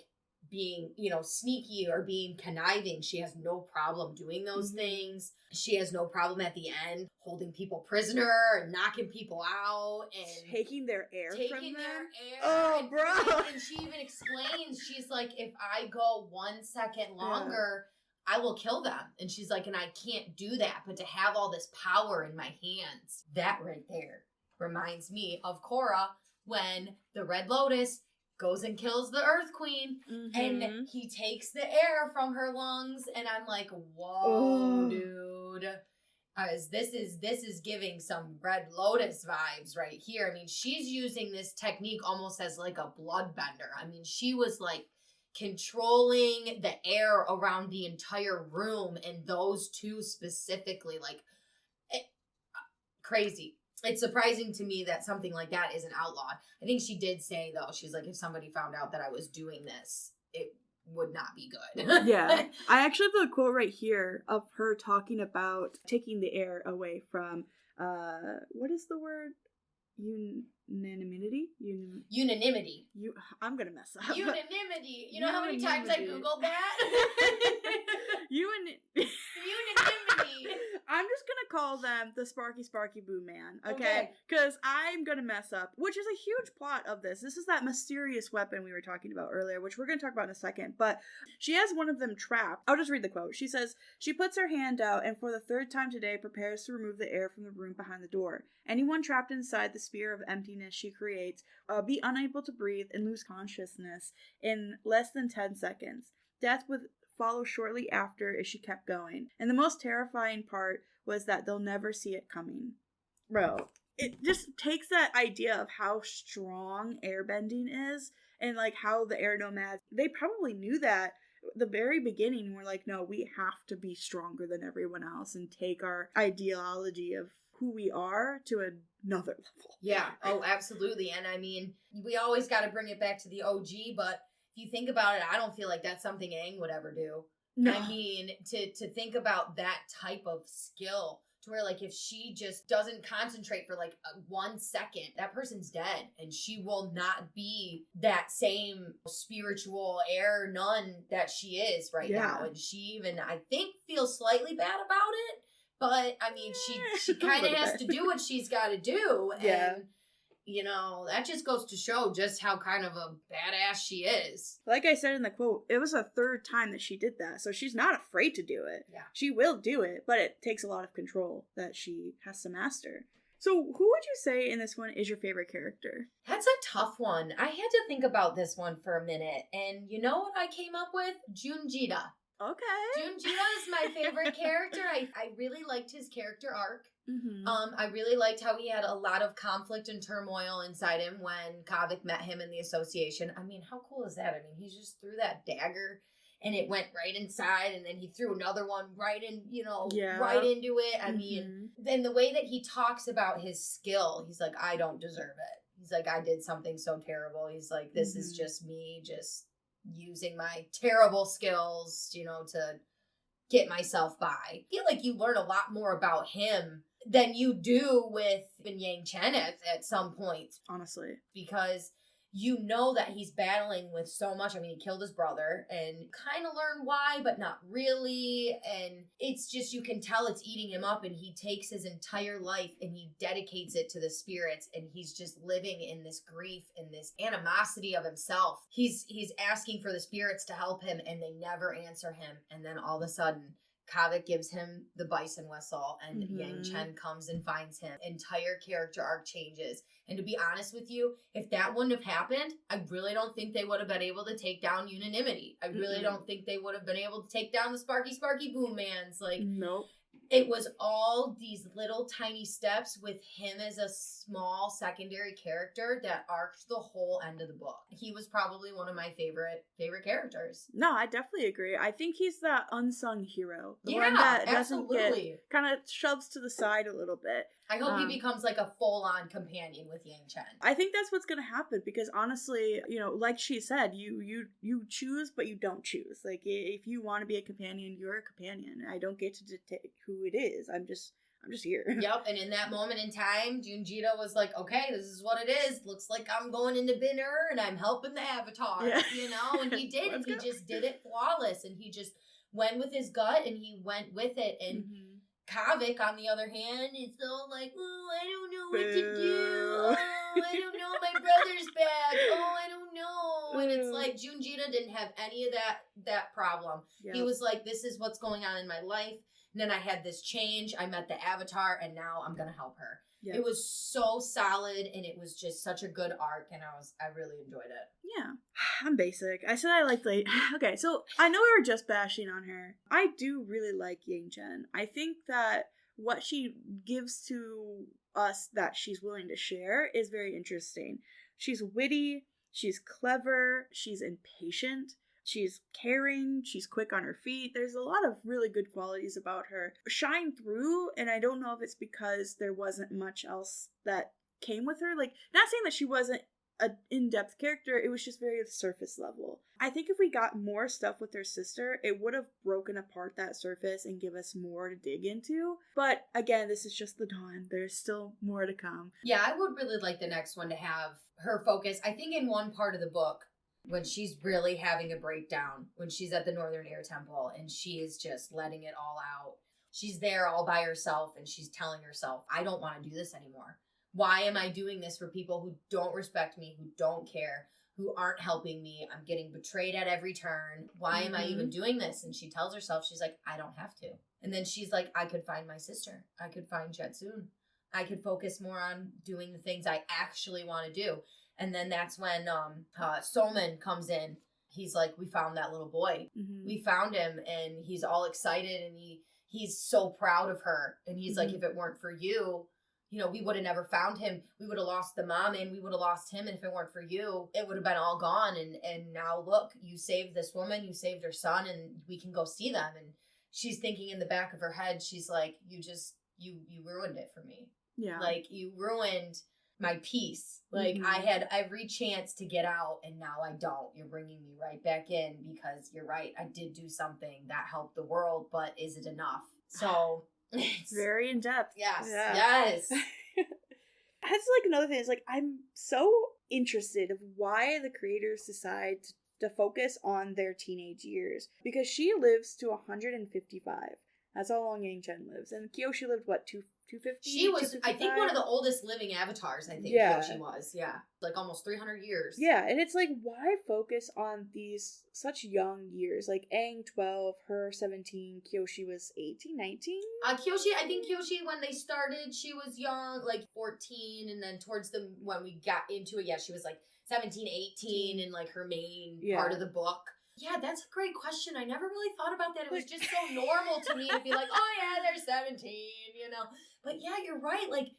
being, you know, sneaky or being conniving, she has no problem doing those things. She has no problem at the end holding people prisoner and knocking people out and taking their air from them. Oh, bro. And she even explains, she's like, if I go 1 second longer, I will kill them. And she's like, and I can't do that, but to have all this power in my hands, that right there reminds me of Korra when the Red Lotus goes and kills the Earth Queen, and he takes the air from her lungs, and I'm like, whoa, dude. This is giving some Red Lotus vibes right here. I mean, she's using this technique almost as like a bloodbender. I mean, she was like controlling the air around the entire room, and those two specifically, like, crazy. It's surprising to me that something like that isn't outlawed. I think she did say, though, she's like, if somebody found out that I was doing this, it would not be good. Yeah. I actually have a quote right here of her talking about taking the air away from, what is the word? Unanimity? Unanimity. I'm gonna mess up. Unanimity. You know how many times I Googled that? Unanimity. I'm just gonna call them the Sparky Boo Man, okay? Because I'm gonna mess up, which is a huge plot of this. This is that mysterious weapon we were talking about earlier, which we're gonna talk about in a second. But she has one of them trapped. I'll just read the quote. She says, she puts her hand out and for the third time today prepares to remove the air from the room behind the door. Anyone trapped inside the sphere of emptiness she creates be unable to breathe and lose consciousness in less than 10 seconds. Death would follow shortly after if she kept going. And the most terrifying part was that they'll never see it coming. Bro, it just takes that idea of how strong airbending is and like how the air nomads, they probably knew that at the very beginning. We're like, no, we have to be stronger than everyone else and take our ideology of who we are to another level. Yeah. Oh, absolutely. And I mean, we always got to bring it back to the OG, but if you think about it, I don't feel like that's something Aang would ever do. No. I mean, to think about that type of skill to where, like, if she just doesn't concentrate for, like, 1 second, that person's dead. And she will not be that same spiritual air nun that she is right now. And she even, I think, feels slightly bad about it. But, I mean, she kind of has to do what she's got to do. And, you know, that just goes to show just how kind of a badass she is. Like I said in the quote, it was the third time that she did that. So she's not afraid to do it. Yeah. She will do it, but it takes a lot of control that she has to master. So who would you say in this one is your favorite character? That's a tough one. I had to think about this one for a minute. And you know what I came up with? Junjita. Okay. Junjita is my favorite character. I really liked his character arc. Mm-hmm. I really liked how he had a lot of conflict and turmoil inside him when Kavik met him in the association. I mean, how cool is that? I mean, he just threw that dagger and it went right inside, and then he threw another one right in, right into it. I mean, then the way that he talks about his skill, he's like, I don't deserve it. He's like, I did something so terrible. He's like, this is just me just using my terrible skills, to get myself by. I feel like you learn a lot more about him than you do with Yangchen at some point. Honestly. Because you know that he's battling with so much. I mean, he killed his brother and kind of learn why, but not really. And it's just, you can tell it's eating him up, and he takes his entire life and he dedicates it to the spirits, and he's just living in this grief and this animosity of himself. He's asking for the spirits to help him, and they never answer him. And then all of a sudden, Kavik gives him the bison whistle, and Yangchen comes and finds him. Entire character arc changes. And to be honest with you, if that wouldn't have happened, I really don't think they would have been able to take down Unanimity. I really don't think they would have been able to take down the Sparky Boom Mans. Like, nope. It was all these little tiny steps with him as a small secondary character that arced the whole end of the book. He was probably one of my favorite characters. No, I definitely agree. I think he's that unsung hero. The Yeah, one that absolutely. doesn't get kind of shoves to the side a little bit. I hope he becomes like a full-on companion with Yangchen. I think that's what's going to happen because honestly, you know, like she said, you choose, but you don't choose. Like if you want to be a companion, you're a companion. I don't get to dictate who it is. I'm just here. Yep, and in that moment in time, Junjito was like, okay, this is what it is. Looks like I'm going into dinner and I'm helping the Avatar, you know? And he did, and he just did it flawless. And he just went with his gut and he went with it. And Kavik, on the other hand, is so like, oh, I don't know what to do. Oh, I don't know, my brother's back. Oh, I don't know. And it's like Junjito didn't have any of that problem. Yep. He was like, this is what's going on in my life. And then I had this change. I met the Avatar, and now I'm going to help her. Yep. It was so solid, and it was just such a good arc, and I really enjoyed it. Yeah. I'm basic. I said I liked late. Okay, so I know we were just bashing on her. I do really like Yangchen. I think that what she gives to us that she's willing to share is very interesting. She's witty, she's clever, she's impatient. She's caring, she's quick on her feet. There's a lot of really good qualities about her. Shine through, and I don't know if it's because there wasn't much else that came with her. Like, not saying that she wasn't an in-depth character, it was just very surface level. I think if we got more stuff with her sister, it would have broken apart that surface and give us more to dig into. But again, this is just the dawn. There's still more to come. Yeah, I would really like the next one to have her focus. I think in one part of the book, when she's really having a breakdown, when she's at the Northern Air Temple and she is just letting it all out. She's there all by herself and she's telling herself, I don't want to do this anymore. Why am I doing this for people who don't respect me, who don't care, who aren't helping me? I'm getting betrayed at every turn. Why am I even doing this? And she tells herself, she's like, I don't have to. And then she's like, I could find my sister. I could find Jetsun. I could focus more on doing the things I actually want to do. And then that's when Soman comes in. He's like, we found that little boy. We found him, and he's all excited, and he's so proud of her. And he's like, if it weren't for you, you know, we would have never found him. We would have lost the mom, and we would have lost him. And if it weren't for you, it would have been all gone. And now look, you saved this woman, you saved her son, and we can go see them. And she's thinking in the back of her head, she's like, you ruined it for me. Yeah. Like, you ruined my peace. Like, I had every chance to get out, and now I don't. You're bringing me right back in because you're right. I did do something that helped the world, but is it enough? So it's very in depth. Yes. Yeah. Yes. That's like another thing is like, I'm so interested of why the creators decide to focus on their teenage years, because she lives to 155. That's how long Yangchen lives. And Kyoshi lived, what, 250? She was, I think, one of the oldest living avatars, I think Kyoshi was. Yeah. Like almost 300 years. Yeah, and it's like, why focus on these such young years? Like Aang, 12, her, 17, Kyoshi was 18, 19? I think Kyoshi, when they started, she was young, like 14, and then towards when we got into it, she was like 17, 18 in like her main part of the book. Yeah, that's a great question. I never really thought about that. It was just so normal to me to be like, oh yeah, they're 17, you know. But yeah, you're right. Like,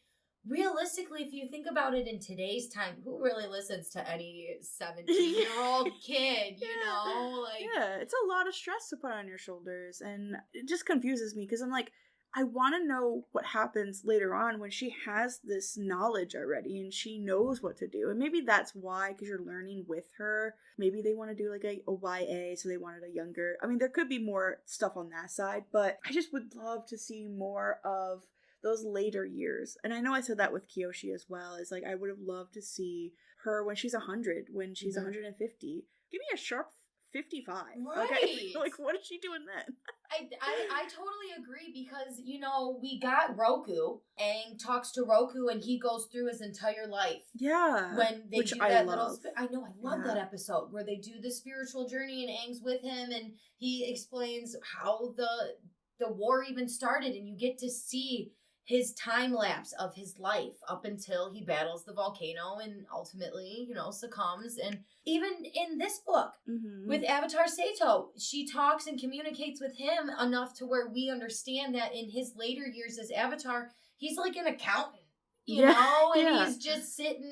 realistically, if you think about it in today's time, who really listens to any 17-year-old kid, you know? Like, yeah, it's a lot of stress to put on your shoulders. And it just confuses me because I'm like, I want to know what happens later on when she has this knowledge already and she knows what to do. And maybe that's why, because you're learning with her. Maybe they want to do like a YA, so they wanted a younger. I mean, there could be more stuff on that side, but I just would love to see more of those later years. And I know I said that with Kyoshi as well. Is like, I would have loved to see her when she's 100, when she's 150. Give me a sharp 55. Right. Okay? Like, what is she doing then? I totally agree because, you know, we got Roku. Aang talks to Roku and he goes through his entire life. Yeah. When they do that little... I know, I love that episode where they do the spiritual journey and Aang's with him and he explains how the war even started and you get to see his time lapse of his life up until he battles the volcano and ultimately, succumbs. And even in this book, with Avatar Sato, she talks and communicates with him enough to where we understand that in his later years as Avatar, he's like an accountant. And he's just sitting,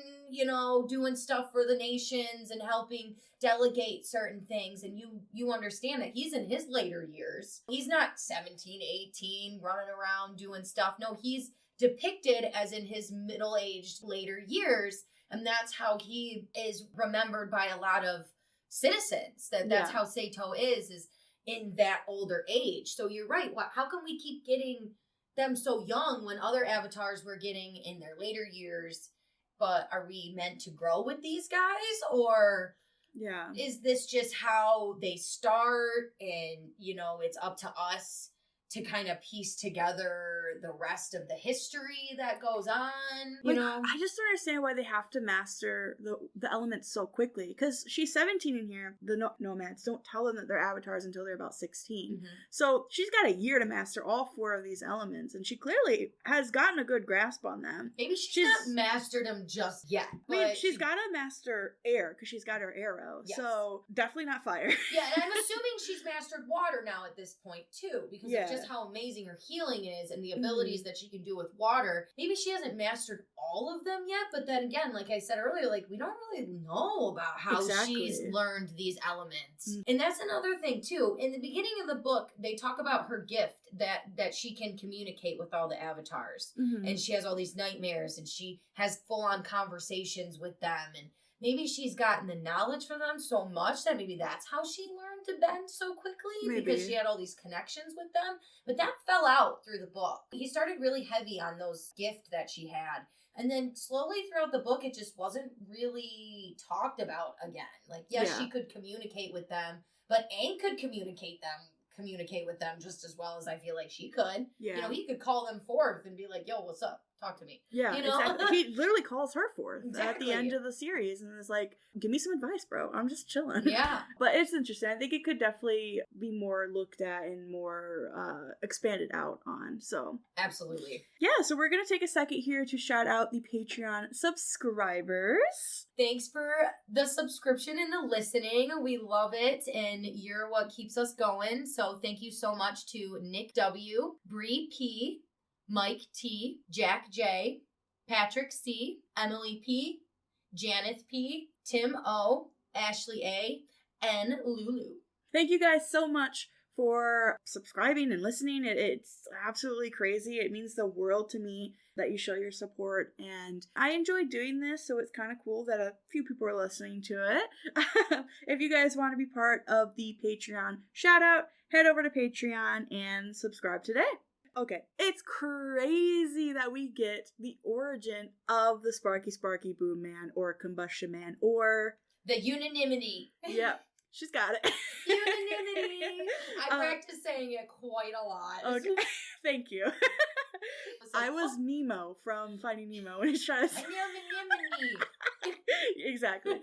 doing stuff for the nations and helping delegate certain things. And you understand that he's in his later years. He's not 17, 18, running around doing stuff. No, he's depicted as in his middle-aged later years. And that's how he is remembered by a lot of citizens. That's how Sato is in that older age. So you're right. How can we keep getting them so young when other avatars were getting in their later years? But are we meant to grow with these guys, or is this just how they start and it's up to us to kind of piece together the rest of the history that goes on? I just don't understand why they have to master the elements so quickly, because she's 17 in here. The nomads don't tell them that they're avatars until they're about 16. So she's got a year to master all 4 of these elements, and she clearly has gotten a good grasp on them. Maybe she's not mastered them just yet. But she's got to master air, because she's got her arrow. Yes. So definitely not fire. Yeah, and I'm assuming she's mastered water now at this point too, because of just how amazing her healing is and the abilities that she can do with water. Maybe she hasn't mastered all of them yet, but then again, like I said earlier, we don't really know about how she's learned these elements. And that's another thing too. In the beginning of the book, they talk about her gift that she can communicate with all the avatars. And she has all these nightmares and she has full-on conversations with them, and maybe she's gotten the knowledge from them so much that maybe that's how she learned to bend so quickly, because she had all these connections with them. But that fell out through the book. He started really heavy on those gifts that she had. And then slowly throughout the book, it just wasn't really talked about again. She could communicate with them, but Aang could communicate with them just as well as I feel like she could. Yeah. He could call them forth and be like, yo, what's up? Talk to me. Yeah, exactly. He literally calls her forth at the end of the series and is like, give me some advice, bro. I'm just chilling. Yeah. But it's interesting. I think it could definitely be more looked at and more expanded out on. So absolutely. Yeah, so we're going to take a second here to shout out the Patreon subscribers. Thanks for the subscription and the listening. We love it, and you're what keeps us going. So thank you so much to Nick W., Bree P., Mike T., Jack J., Patrick C., Emily P., Janeth P., Tim O., Ashley A., and Lulu. Thank you guys so much for subscribing and listening. It's absolutely crazy. It means the world to me that you show your support, and I enjoy doing this, so it's kind of cool that a few people are listening to it. If you guys want to be part of the Patreon shout out, head over to Patreon and subscribe today. Okay, it's crazy that we get the origin of the Sparky Boom Man or Combustion Man or the unanimity. Yep, she's got it. Unanimity. I practice saying it quite a lot. Okay, thank you. I was Nemo from Finding Nemo when he's trying to say exactly.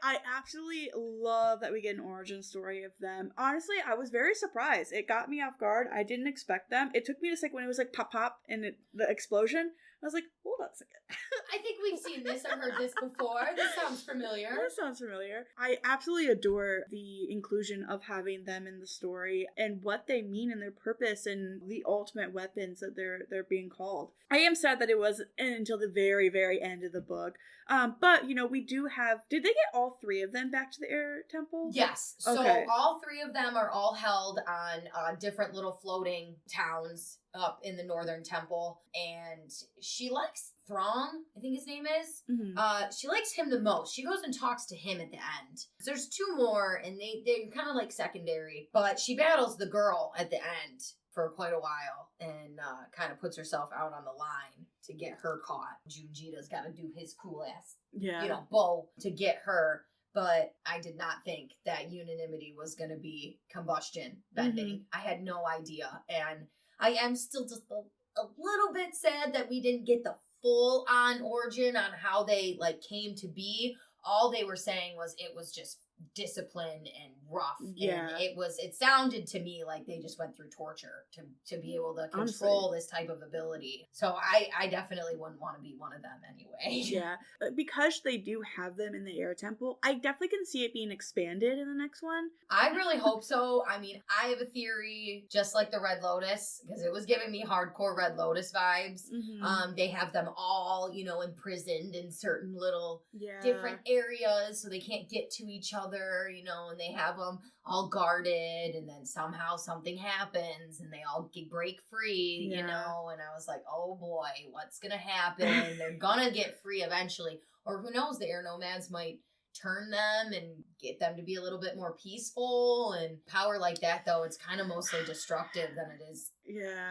I absolutely love that we get an origin story of them. Honestly, I was very surprised. It got me off guard. I didn't expect them. It took me just when it was pop pop and the explosion. I was like, hold on a second. I think we've seen this or heard this before. This sounds familiar. I absolutely adore the inclusion of having them in the story and what they mean and their purpose and the ultimate weapons that they're being called. I am sad that it wasn't until the very, very end of the book. But, we do have... Did they get all 3 of them back to the Air Temple? Yes. So all 3 of them are all held on different little floating towns up in the Northern Temple. And she likes Throng, I think his name is. Mm-hmm. She likes him the most. She goes and talks to him at the end. So there's 2 more, and they're kind of secondary. But she battles the girl at the end for quite a while and kind of puts herself out on the line to get her caught. Junjita's got to do his cool ass, bow to get her. But I did not think that unanimity was going to be combustion bending. Mm-hmm. I had no idea. And I am still just a little bit sad that we didn't get the full-on origin on how they came to be. All they were saying was it was just discipline and rough. Yeah. And it sounded to me like they just went through torture to be able to control this type of ability. So I definitely wouldn't want to be one of them anyway. Yeah. Because they do have them in the air temple, I definitely can see it being expanded in the next one. I really hope so. I mean, I have a theory, just like the Red Lotus, because it was giving me hardcore Red Lotus vibes. Mm-hmm. They have them all, imprisoned in certain little different areas so they can't get to each other, and they have them all guarded, and then somehow something happens and they all break free, and I was like, oh boy, what's gonna happen? They're gonna get free eventually, or who knows, the air nomads might turn them and get them to be a little bit more peaceful. And power like that, though, it's kind of mostly destructive than it is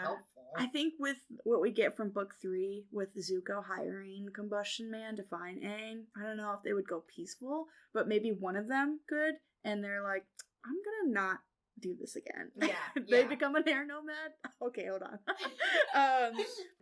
helpful. I think with what we get from book 3 with Zuko hiring Combustion Man to find Aang, I don't know if they would go peaceful, but maybe one of them could, and they're like, I'm gonna not do this again. Yeah. They become an air nomad. Okay, hold on.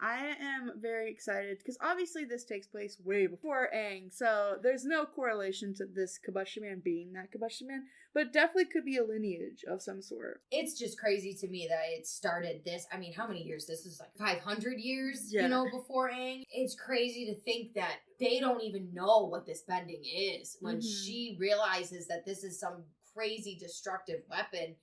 I am very excited because obviously this takes place way before Aang, so there's no correlation to this Combustion Man being that Combustion Man, but definitely could be a lineage of some sort. It's just crazy to me that it started this. I mean, how many years? This is like 500 years, before Aang. It's crazy to think that they don't even know what this bending is. When she realizes that this is some crazy destructive weapon,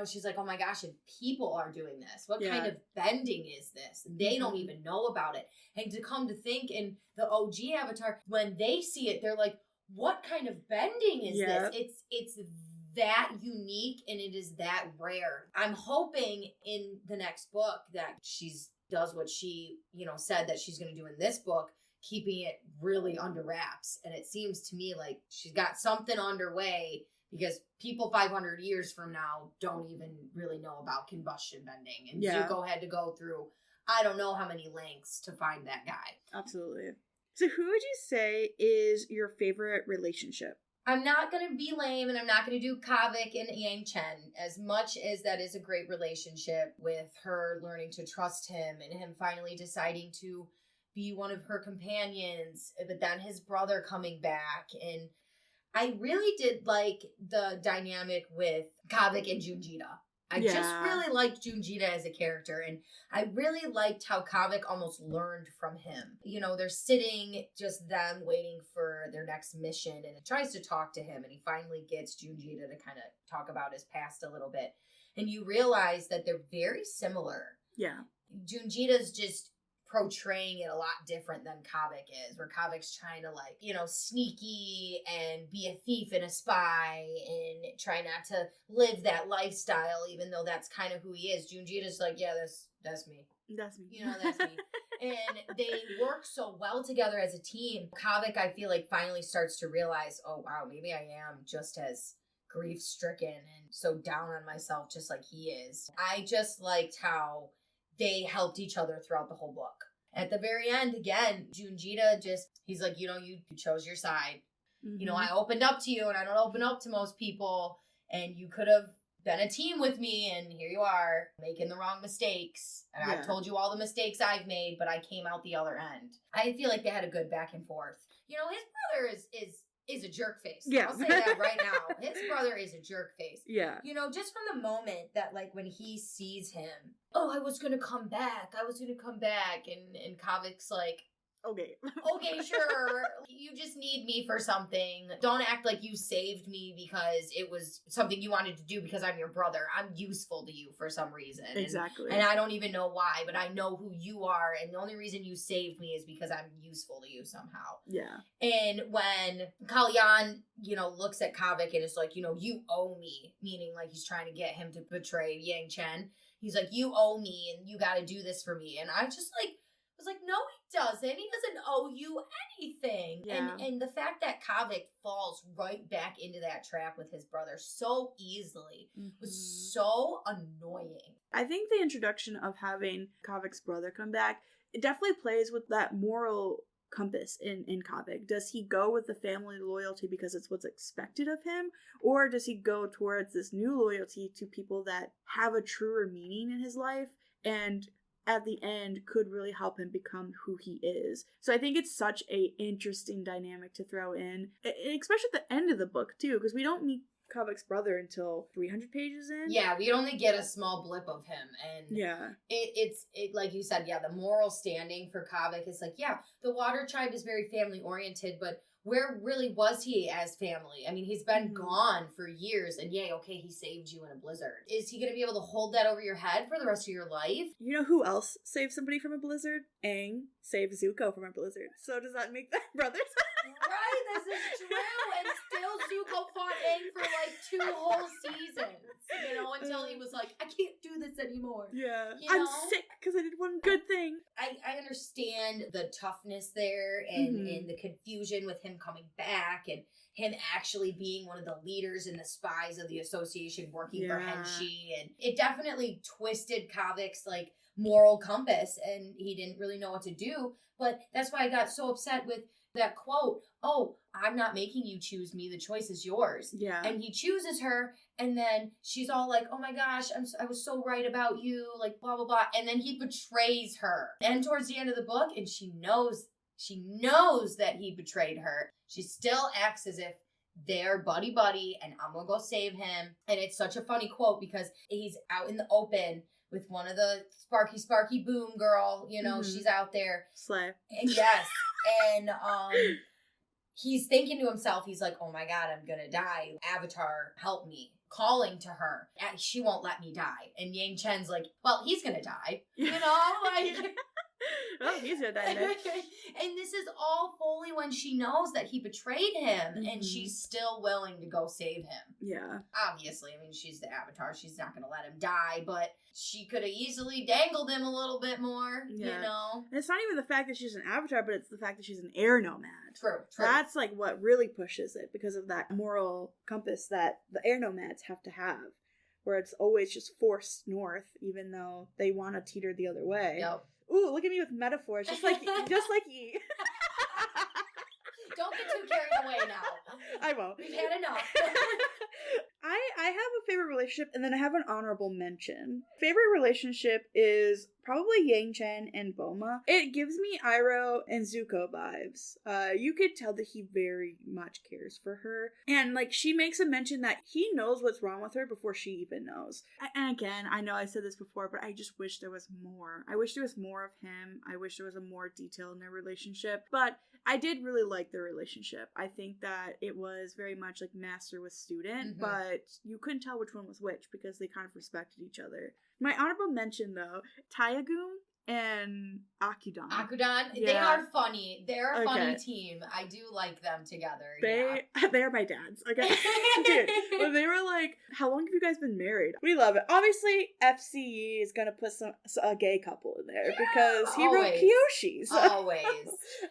she's like, oh my gosh, and people are doing this. What kind of bending is this? And they don't even know about it. And to come to think, in the OG Avatar, when they see it, they're like, what kind of bending is this? It's that unique and it is that rare. I'm hoping in the next book that she does what she, said that she's going to do in this book, keeping it really under wraps. And it seems to me like she's got something underway, because people 500 years from now don't even really know about combustion bending. And Zuko had to go through, I don't know how many lengths to find that guy. Absolutely. So who would you say is your favorite relationship? I'm not going to be lame, and I'm not going to do Kavik and Yangchen. As much as that is a great relationship, with her learning to trust him and him finally deciding to be one of her companions, but then his brother coming back. And I really did like the dynamic with Kavik and Junjita. I just really liked Junjita as a character, and I really liked how Kavik almost learned from him. They're sitting, just them, waiting for their next mission, and it tries to talk to him, and he finally gets Junjita to kind of talk about his past a little bit. And you realize that they're very similar. Yeah. Junjita's just portraying it a lot different than Kavik is, where Kavik's trying to sneaky and be a thief and a spy and try not to live that lifestyle, even though that's kind of who he is. Junjita's like, yeah, that's me. That's me. That's me. And they work so well together as a team. Kavik, I feel like, finally starts to realize, oh wow, maybe I am just as grief-stricken and so down on myself just like he is. I just liked how they helped each other throughout the whole book. At the very end, again, Junjita he's like, you chose your side. Mm-hmm. I opened up to you, and I don't open up to most people, and you could have been a team with me, and here you are, making the wrong mistakes. And I've told you all the mistakes I've made, but I came out the other end. I feel like they had a good back and forth. His brother is a jerk face. Yeah. I'll say that right now. His brother is a jerk face. Yeah. Just from the moment that, when he sees him, oh, I was going to come back. And Kavik's like, okay, sure. You just need me for something. Don't act like you saved me because it was something you wanted to do because I'm your brother. I'm useful to you for some reason. Exactly. And I don't even know why, but I know who you are. And the only reason you saved me is because I'm useful to you somehow. Yeah. And when Kalyan, looks at Kavik and is like, you owe me, meaning like he's trying to get him to betray Yangchen. He's like, you owe me and you got to do this for me. And I just was like, no, he doesn't. He doesn't owe you anything. Yeah. And the fact that Kavik falls right back into that trap with his brother so easily was so annoying. I think the introduction of having Kavik's brother come back, it definitely plays with that moral compass in Kavik. Does he go with the family loyalty because it's what's expected of him? Or does he go towards this new loyalty to people that have a truer meaning in his life and at the end could really help him become who he is. So I think it's such a interesting dynamic to throw in, especially at the end of the book too, because we don't meet Kavak's brother until 300 pages in. Yeah, we only get a small blip of him, and it's like you said, the moral standing for Kavak is like, the Water Tribe is very family oriented, but where really was he as family? I mean, he's been gone for years, and he saved you in a blizzard. Is he going to be able to hold that over your head for the rest of your life? You know who else saved somebody from a blizzard? Aang saved Zuko from a blizzard. So does that make them brothers? Right, this is true. And still Zuko fought Aang for like 2 whole seasons, until he was like, I can't do this anymore. Yeah. I'm sick because I did one good thing. I understand the toughness there and the confusion with him coming back and him actually being one of the leaders and the spies of the association working for Henshi. And it definitely twisted Kavak's like moral compass and he didn't really know what to do. But that's why I got so upset with that quote, oh, I'm not making you choose me. The choice is yours. Yeah. And he chooses her. And then she's all like, oh my gosh, I was so right about you. Like, blah, blah, blah. And then he betrays her. And towards the end of the book, and she knows that he betrayed her. She still acts as if they're buddy-buddy and I'm going to go save him. And it's such a funny quote because he's out in the open with one of the Sparky Boom girl, she's out there. Slay. And yes. And he's thinking to himself, he's like, oh my God, I'm going to die. Avatar, help me. Calling to her. She won't let me die. And Yang Chen's like, well, he's going to die. Oh, he's gonna die next. And this is all fully when she knows that he betrayed him and she's still willing to go save him. Yeah. Obviously, I mean, she's the Avatar. She's not gonna let him die, but she could have easily dangled him a little bit more, And it's not even the fact that she's an Avatar, but it's the fact that she's an air nomad. True. That's like what really pushes it because of that moral compass that the air nomads have to have. Where it's always just forced north, even though they want to teeter the other way. Yep. Ooh, look at me with metaphors, just like Yi. Don't get too carried away now. I won't. We've had enough. I have a favorite relationship, and then I have an honorable mention. Favorite relationship is probably Yang Chen and Boma. It gives me Iroh and Zuko vibes. You could tell that he very much cares for her. And, she makes a mention that he knows what's wrong with her before she even knows. And again, I know I said this before, but I just wish there was more. I wish there was more of him. I wish there was a more detail in their relationship. But I did really like their relationship. I think that it was very much like master with student, but you couldn't tell which one was which because they kind of respected each other. My honorable mention, though, Tayagum and Akudan. They are funny. They're a funny team. I do like them together. They are my dads, okay? Dude, when they were like, how long have you guys been married? We love it. Obviously, FCE is going to put a gay couple in there because he wrote Kyoshi. So. Always.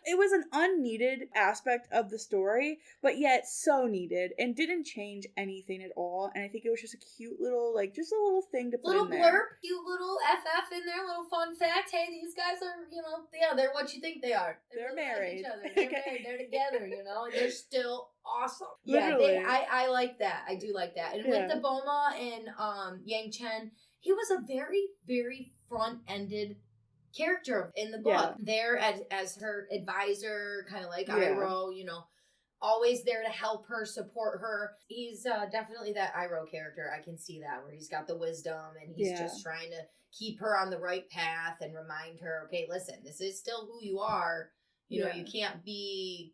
It was an unneeded aspect of the story, but yet so needed and didn't change anything at all. And I think it was just a cute little, just a little thing to put in there. Little blurb, cute little FF in there, little fun fact. Hey, these guys are, they're what you think they are. They're married. Like each other. They're married. They're together, and they're still awesome. Literally. Yeah, I like that. I do like that. And with the Boma and Yang Chen, he was a very, very front-ended character in the book. There as her advisor, kind of like Iroh, always there to help her, support her. He's definitely that Iroh character. I can see that, where he's got the wisdom and he's just trying to keep her on the right path and remind her, okay, listen, this is still who you are. You can't be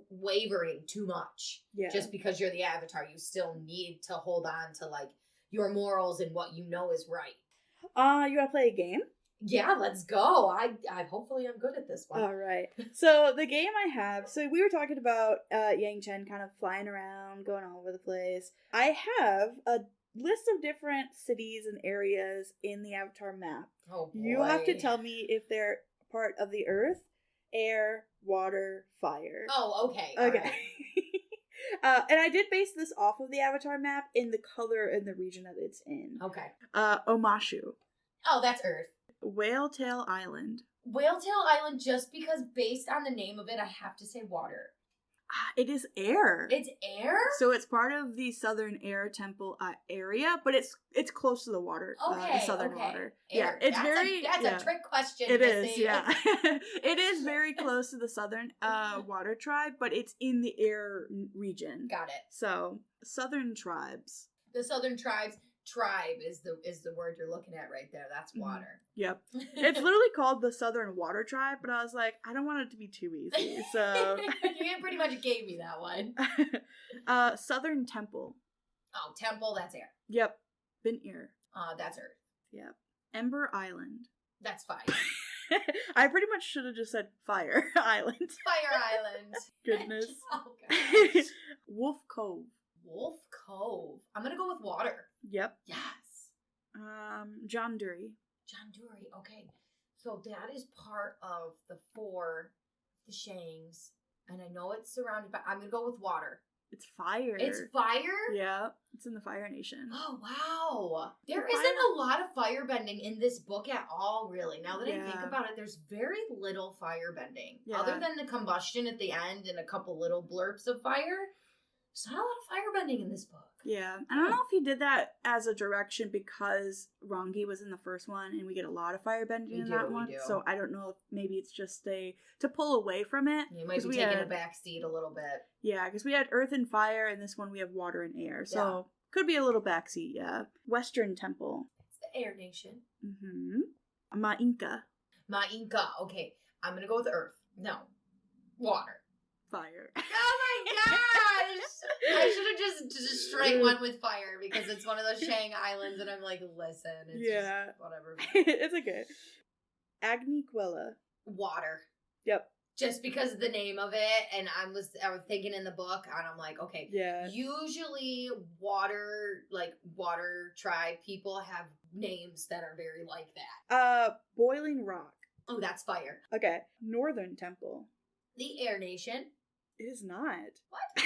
wavering too much just because you're the Avatar. You still need to hold on to your morals and what you know is right. You want to play a game? Yeah, let's go. I hopefully I'm good at this one. All right. So the game I have, so we were talking about Yang Chen kind of flying around, going all over the place. I have a list of different cities and areas in the Avatar map. Oh boy. You have to tell me if they're part of the earth, air, water, fire. Oh, okay. Okay. And I did base this off of the Avatar map in the color and the region that it's in. Okay. Omashu. Oh, that's earth. Whaletail Island. Whaletail Island, just because based on the name of it, I have to say water. It is air. It's air? So it's part of the Southern Air Temple area, but it's close to the water, the Southern water. Air. Yeah, it's that's a trick question. It is, yeah. It is very close to the Southern water tribe, but it's in the air region. Got it. So, Southern tribes. The Southern tribes. Tribe is the word you're looking at right there. That's water. Yep. It's literally called the Southern Water Tribe, but I was like, I don't want it to be too easy. So you pretty much gave me that one. Southern Temple. Oh, Temple, that's air. Yep. Been air. That's earth. Yep. Ember Island. That's fire. I pretty much should have just said Fire Island. Fire Island. Goodness. Oh gosh. Wolf Cove. Wolf Cove. I'm gonna go with water. Yep. Yes. John Dury. John Dury. Okay. So that is part of the Shangs. And I know it's surrounded by, I'm going to go with water. It's fire. It's fire? Yeah. It's in the Fire Nation. Oh, wow. There isn't a lot of firebending in this book at all, really. Now that I think about it, there's very little firebending. Yeah. Other than the combustion at the end and a couple little blurps of fire, there's not a lot of firebending in this book. Yeah. I don't know if he did that as a direction because Rangi was in the first one and we get a lot of firebending in that one. So I don't know if maybe it's just to pull away from it. You might be taking a back seat a little bit. Yeah, because we had earth and fire, and this one we have water and air. So could be a little backseat, yeah. Western Temple. It's the Air Nation. Mm-hmm. Ma-Inca. Ma-Inca. Okay. I'm going to go with earth. No. Water. Fire. Oh my gosh! I should have just straight went with fire because it's one of those Shang Islands and I'm like, listen, it's just whatever. It's okay. Agniquella. Water. Yep. Just because of the name of it, and I was thinking in the book, and I'm like, okay, usually water tribe people have names that are very like that. Boiling Rock. Oh, that's fire. Okay. Northern Temple. The Air Nation. It is not. What?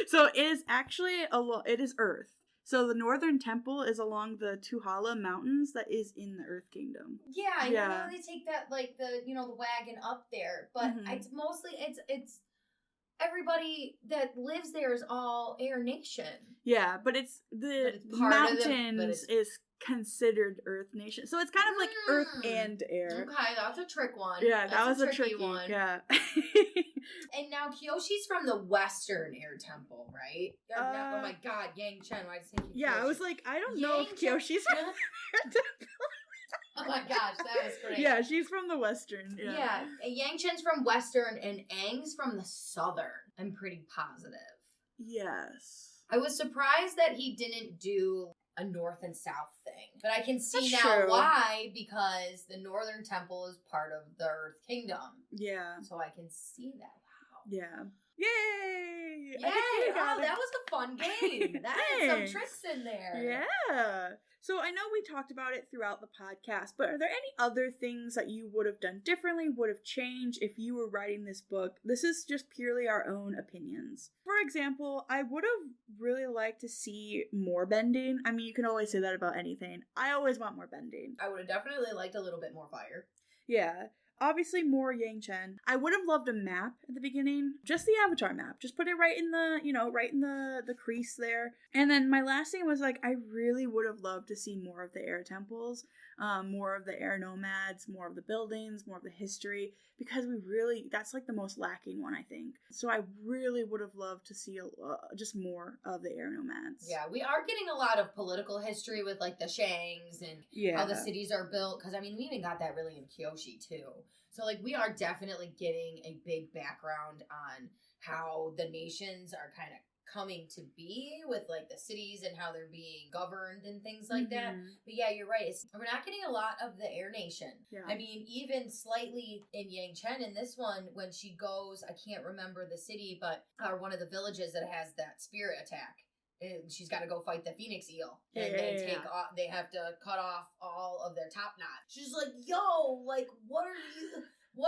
So it is actually it is Earth. So the Northern Temple is along the Tuhala Mountains that is in the Earth Kingdom. Yeah, you know they take that the wagon up there, but it's mostly it's everybody that lives there is all Air Nation. Yeah, but it's mountains is considered Earth Nation. So it's kind of like Earth and Air. Okay, that's a trick one. Yeah, that was a tricky one. Yeah. And now Kyoshi's from the Western Air Temple, right? Oh my god, Yangchen. Why did I say Kyoshi? Yeah, I was like, I don't know if Kyoshi's from the Air Temple. Oh my gosh, that was great. Yeah, she's from the Western. Yeah. Yangchen's from Western and Aang's from the Southern. I'm pretty positive. Yes. I was surprised that he didn't do a North and South thing. But I can see That's now true. why, because the Northern Temple is part of the Earth Kingdom. Yeah. So I can see that. Wow. Yeah. Yay! Yay! Oh, that was a fun game. That had some tricks in there. Yeah. So I know we talked about it throughout the podcast, but are there any other things that you would have done differently, would have changed if you were writing this book? This is just purely our own opinions. For example, I would have really liked to see more bending. I mean, you can always say that about anything. I always want more bending. I would have definitely liked a little bit more fire. Yeah. Obviously more Yangchen. I would have loved a map at the beginning. Just the Avatar map. Just put it right in the crease there. And then my last thing was like, I really would have loved to see more of the air temples, more of the air nomads, more of the buildings, more of the history, because that's like the most lacking one, I think. So I really would have loved to see just more of the air nomads. Yeah, we are getting a lot of political history with like the Shangs and how the cities are built. Because I mean, we even got that really in Kyoshi too. So, like, we are definitely getting a big background on how the nations are kind of coming to be with, like, the cities and how they're being governed and things like that. But, yeah, you're right. We're not getting a lot of the Air Nation. Yeah. I mean, even slightly in Yangchen, in this one, when she goes, I can't remember the city, but one of the villages that has that spirit attack. And she's got to go fight the Phoenix Eel. And they have to cut off all of their top knot. She's like, yo, like, what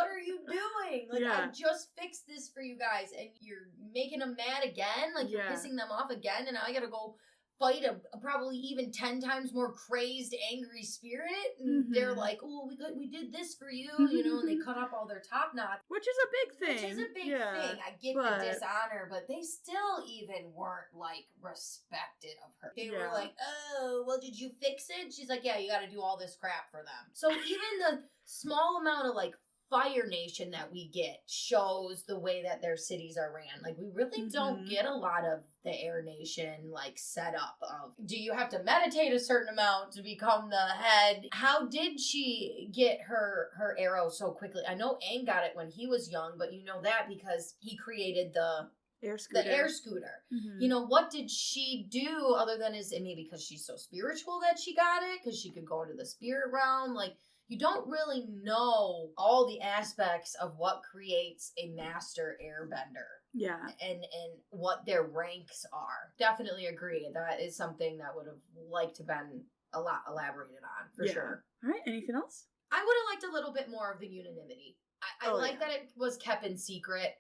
are you doing? Like, I just fixed this for you guys and you're making them mad again? Like, you're pissing them off again and now I got to go fight a probably even 10 times more crazed, angry spirit. And they're like, oh, we did this for you, and they cut up all their top knots. Which is a big thing. I get the dishonor, but they still even weren't, like, respected of her. They were like, oh, well, did you fix it? She's like, yeah, you got to do all this crap for them. So even the small amount of, like, Fire Nation that we get shows the way that their cities are ran. Like, we really don't get a lot of the Air Nation, like, set up of, do you have to meditate a certain amount to become the head? How did she get her arrow so quickly? I know Aang got it when he was young, but you know that because he created the air scooter. What did she do other than maybe because she's so spiritual that she got it? Because she could go into the spirit realm? Like, you don't really know all the aspects of what creates a master airbender. Yeah. And what their ranks are. Definitely agree. That is something that would have liked to been a lot elaborated on, for sure. All right, anything else? I would have liked a little bit more of the unanimity. I like that it was kept in secret.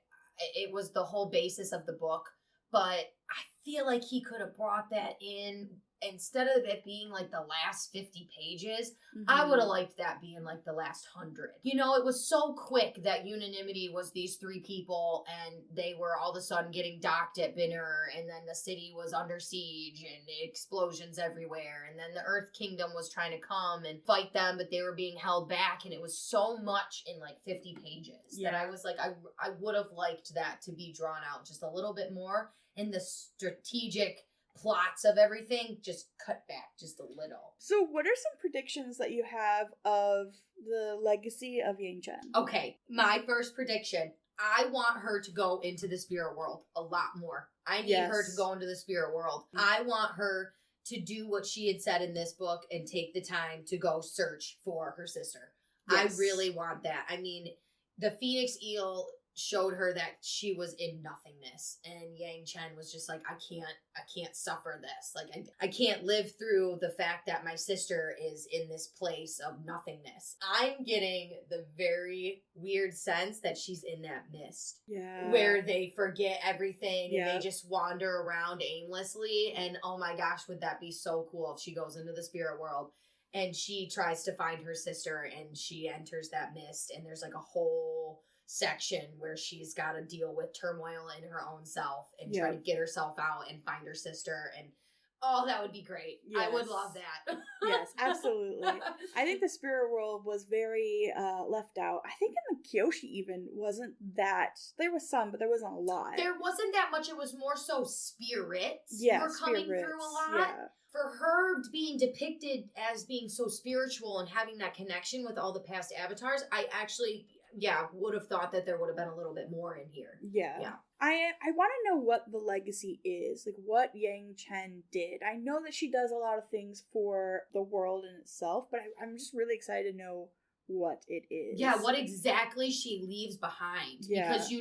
It was the whole basis of the book. But I feel like he could have brought that in. Instead of it being like the last 50 pages, I would have liked that being like the last 100. It was so quick that unanimity was these 3 people and they were all of a sudden getting docked at Binner, and then the city was under siege and explosions everywhere, and then the Earth Kingdom was trying to come and fight them, but they were being held back, and it was so much in like 50 pages that I was like, I would have liked that to be drawn out just a little bit more, and the strategic plots of everything just cut back just a little. So what are some predictions that you have of the legacy of Yangchen? Okay, my first prediction, I want her to go into the spirit world a lot more. I need her to go into the spirit world. I want her to do what she had said in this book and take the time to go search for her sister. Yes. I really want that. I mean, the Phoenix Eel showed her that she was in nothingness, and Yangchen was just like, I can't suffer this. Like, I can't live through the fact that my sister is in this place of nothingness. I'm getting the very weird sense that she's in that mist. Yeah. Where they forget everything and they just wander around aimlessly, and oh my gosh, would that be so cool if she goes into the spirit world and she tries to find her sister and she enters that mist, and there's like a whole section where she's got to deal with turmoil in her own self and try to get herself out and find her sister, and that would be great. Yes. I would love that. Yes, absolutely. I think the spirit world was very left out. I think in the Kyoshi even wasn't that. There was some, but there wasn't a lot. There wasn't that much. It was more so spirits were coming through a lot. Yeah. For her being depicted as being so spiritual and having that connection with all the past avatars, I actually would have thought that there would have been a little bit more in here. Yeah. I want to know what the legacy is, like what Yangchen did. I know that she does a lot of things for the world in itself, but I'm just really excited to know what it is. Yeah, what exactly she leaves behind. Yeah. Because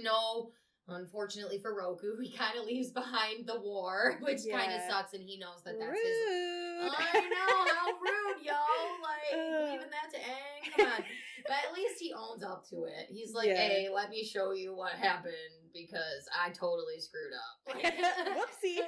unfortunately for Roku, he kind of leaves behind the war, which kind of sucks, and he knows that that's rude. His... I know, how rude, yo! Like, leaving that to Aang, come on. But at least he owns up to it. He's like, hey, let me show you what happened, because I totally screwed up. Like, whoopsie.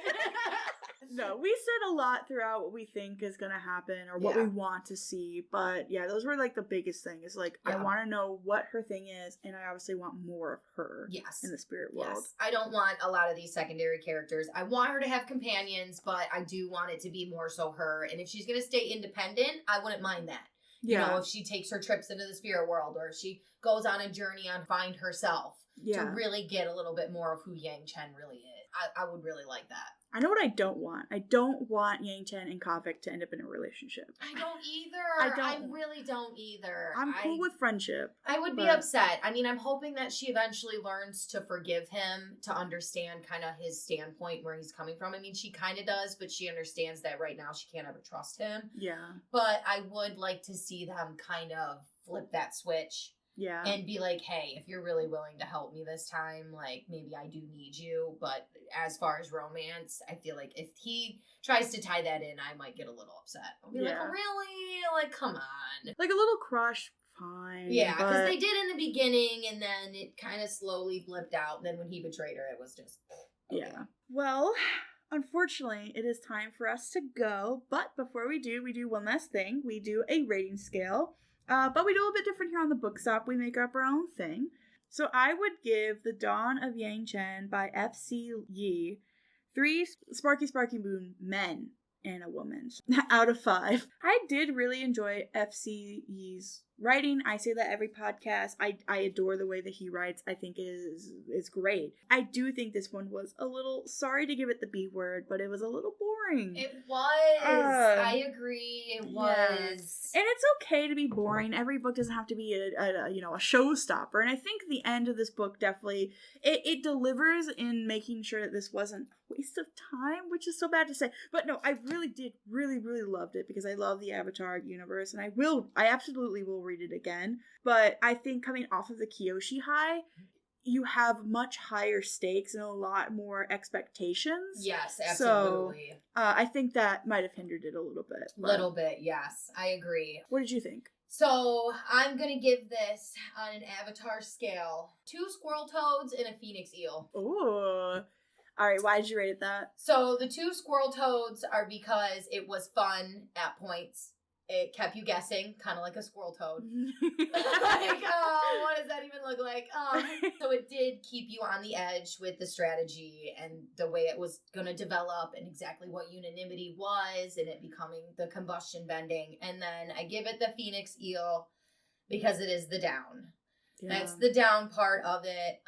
No, we said a lot throughout what we think is going to happen or what we want to see. But yeah, those were like the biggest thing. Is like, I want to know what her thing is, and I obviously want more of her in the spirit world. Yes. I don't want a lot of these secondary characters. I want her to have companions, but I do want it to be more so her. And if she's going to stay independent, I wouldn't mind that. You know, if she takes her trips into the spirit world, or if she goes on a journey on Find Herself to really get a little bit more of who Yangchen really is. I would really like that. I know what I don't want. I don't want Yangchen and Kavik to end up in a relationship. I don't either. I really don't either. I'm cool with friendship. I would be upset. I mean, I'm hoping that she eventually learns to forgive him, to understand kind of his standpoint, where he's coming from. I mean, she kind of does, but she understands that right now she can't ever trust him. Yeah. But I would like to see them kind of flip that switch. Yeah. And be like, hey, if you're really willing to help me this time, like, maybe I do need you. But as far as romance, I feel like if he tries to tie that in, I might get a little upset. I'll be like, really? Like, come on. Like a little crush, fine. Yeah, because they did in the beginning, and then it kind of slowly blipped out. Then when he betrayed her, it was just, okay. Yeah. Well, unfortunately, it is time for us to go. But before we do one last thing. We do a rating scale. But we do a little bit different here on the Book Stop. We make up our own thing. So I would give The Dawn of Yangchen by F.C. Yi 3 Sparky Moon men and a woman out of 5. I did really enjoy F.C. Yi's writing. I say that every podcast. I adore the way that he writes. I think it is great. I do think this one was a little, sorry to give it the B word, but it was a little boring. It was. I agree. It was. Yeah. And it's okay to be boring. Every book doesn't have to be a showstopper. And I think the end of this book definitely it delivers in making sure that this wasn't a waste of time, which is so bad to say. But no, I really did really loved it because I love the Avatar universe, and I absolutely will read it again. But I think coming off of the Kyoshi high, you have much higher stakes and a lot more expectations. Yes, absolutely. So I think that might have hindered it a little bit. Little bit, yes. I agree. What did you think? So I'm going to give this on an Avatar scale 2 squirrel toads and a phoenix eel. Ooh. All right, why did you rate it that? So the 2 squirrel toads are because it was fun at points. It kept you guessing, kind of like a squirrel toad. Like, oh, what does that even look like? So it did keep you on the edge with the strategy and the way it was going to develop and exactly what unanimity was and it becoming the combustion bending. And then I give it the phoenix eel because it is the down. Yeah. That's the down part of it.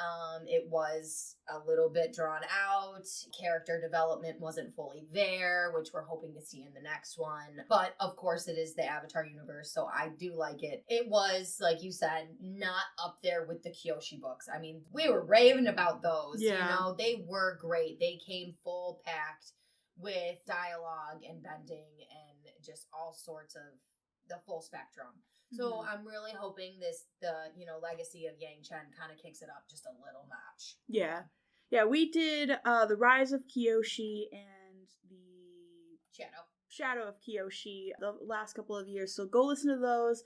It was a little bit drawn out. Character development wasn't fully there, which we're hoping to see in the next one. But of course, it is the Avatar universe, so I do like it. It was, like you said, not up there with the Kyoshi books. I mean, we were raving about those. Yeah. You know, they were great. They came full packed with dialogue and bending and just all sorts of the full spectrum. So I'm really hoping the legacy of Yangchen kind of kicks it up just a little notch. Yeah. Yeah, we did The Rise of Kyoshi and the Shadow of Kyoshi the last couple of years. So go listen to those.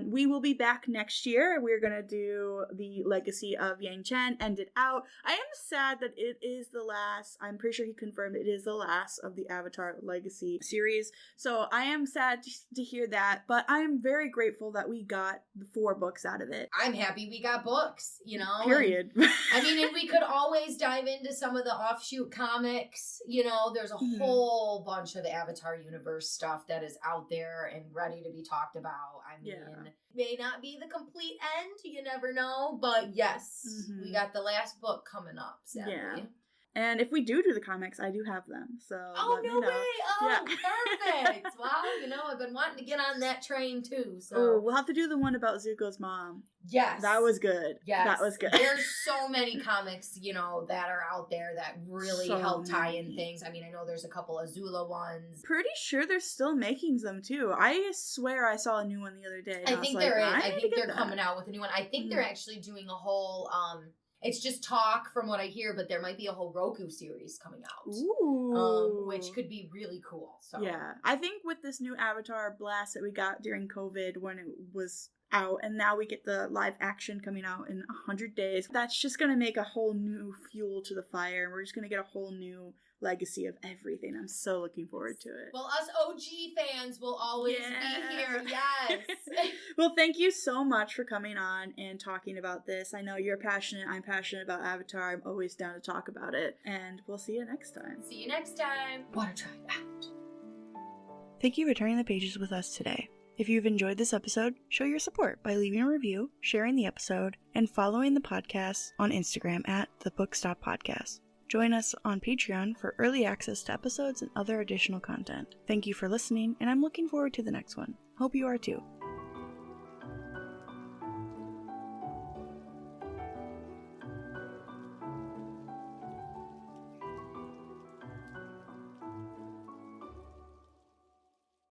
We will be back next year. We're going to do the Legacy of Yangchen, end it out. I am sad that it is the last. I'm pretty sure he confirmed it is the last of the Avatar Legacy series. So I am sad to hear that, but I am very grateful that we got the 4 books out of it. I'm happy we got books, Period. And we could always dive into some of the offshoot comics. There's a whole bunch of Avatar universe stuff that is out there and ready to be talked about. I mean, may not be the complete end, you never know, but yes, we got the last book coming up, sadly. Yeah. And if we do the comics, I do have them, so no way! Oh, yeah. Perfect! Wow, I've been wanting to get on that train too, so. Oh, we'll have to do the one about Zuko's mom. Yes. That was good. Yes. That was good. There's so many comics, that are out there that really help tie in things. I mean, I know there's a couple of Zula ones. Pretty sure they're still making them too. I swear I saw a new one the other day. I think there is. I think they're coming out with a new one. I think they're actually doing a whole, it's just talk from what I hear, but there might be a whole Roku series coming out. Ooh. Which could be really cool. So yeah. I think with this new Avatar blast that we got during COVID when it was out, and now we get the live action coming out in 100 days, that's just going to make a whole new fuel to the fire, and we're just going to get a whole new legacy of everything. I'm so looking forward to it. Well, us OG fans will always be here. Yes. Well, thank you so much for coming on and talking about this. I know you're passionate. I'm passionate about Avatar. I'm always down to talk about it. And we'll see you next time. See you next time. Water Tribe out. Thank you for turning the pages with us today. If you've enjoyed this episode, show your support by leaving a review, sharing the episode, and following the podcast on Instagram at The Bookstop Podcast. Join us on Patreon for early access to episodes and other additional content. Thank you for listening, and I'm looking forward to the next one. Hope you are too.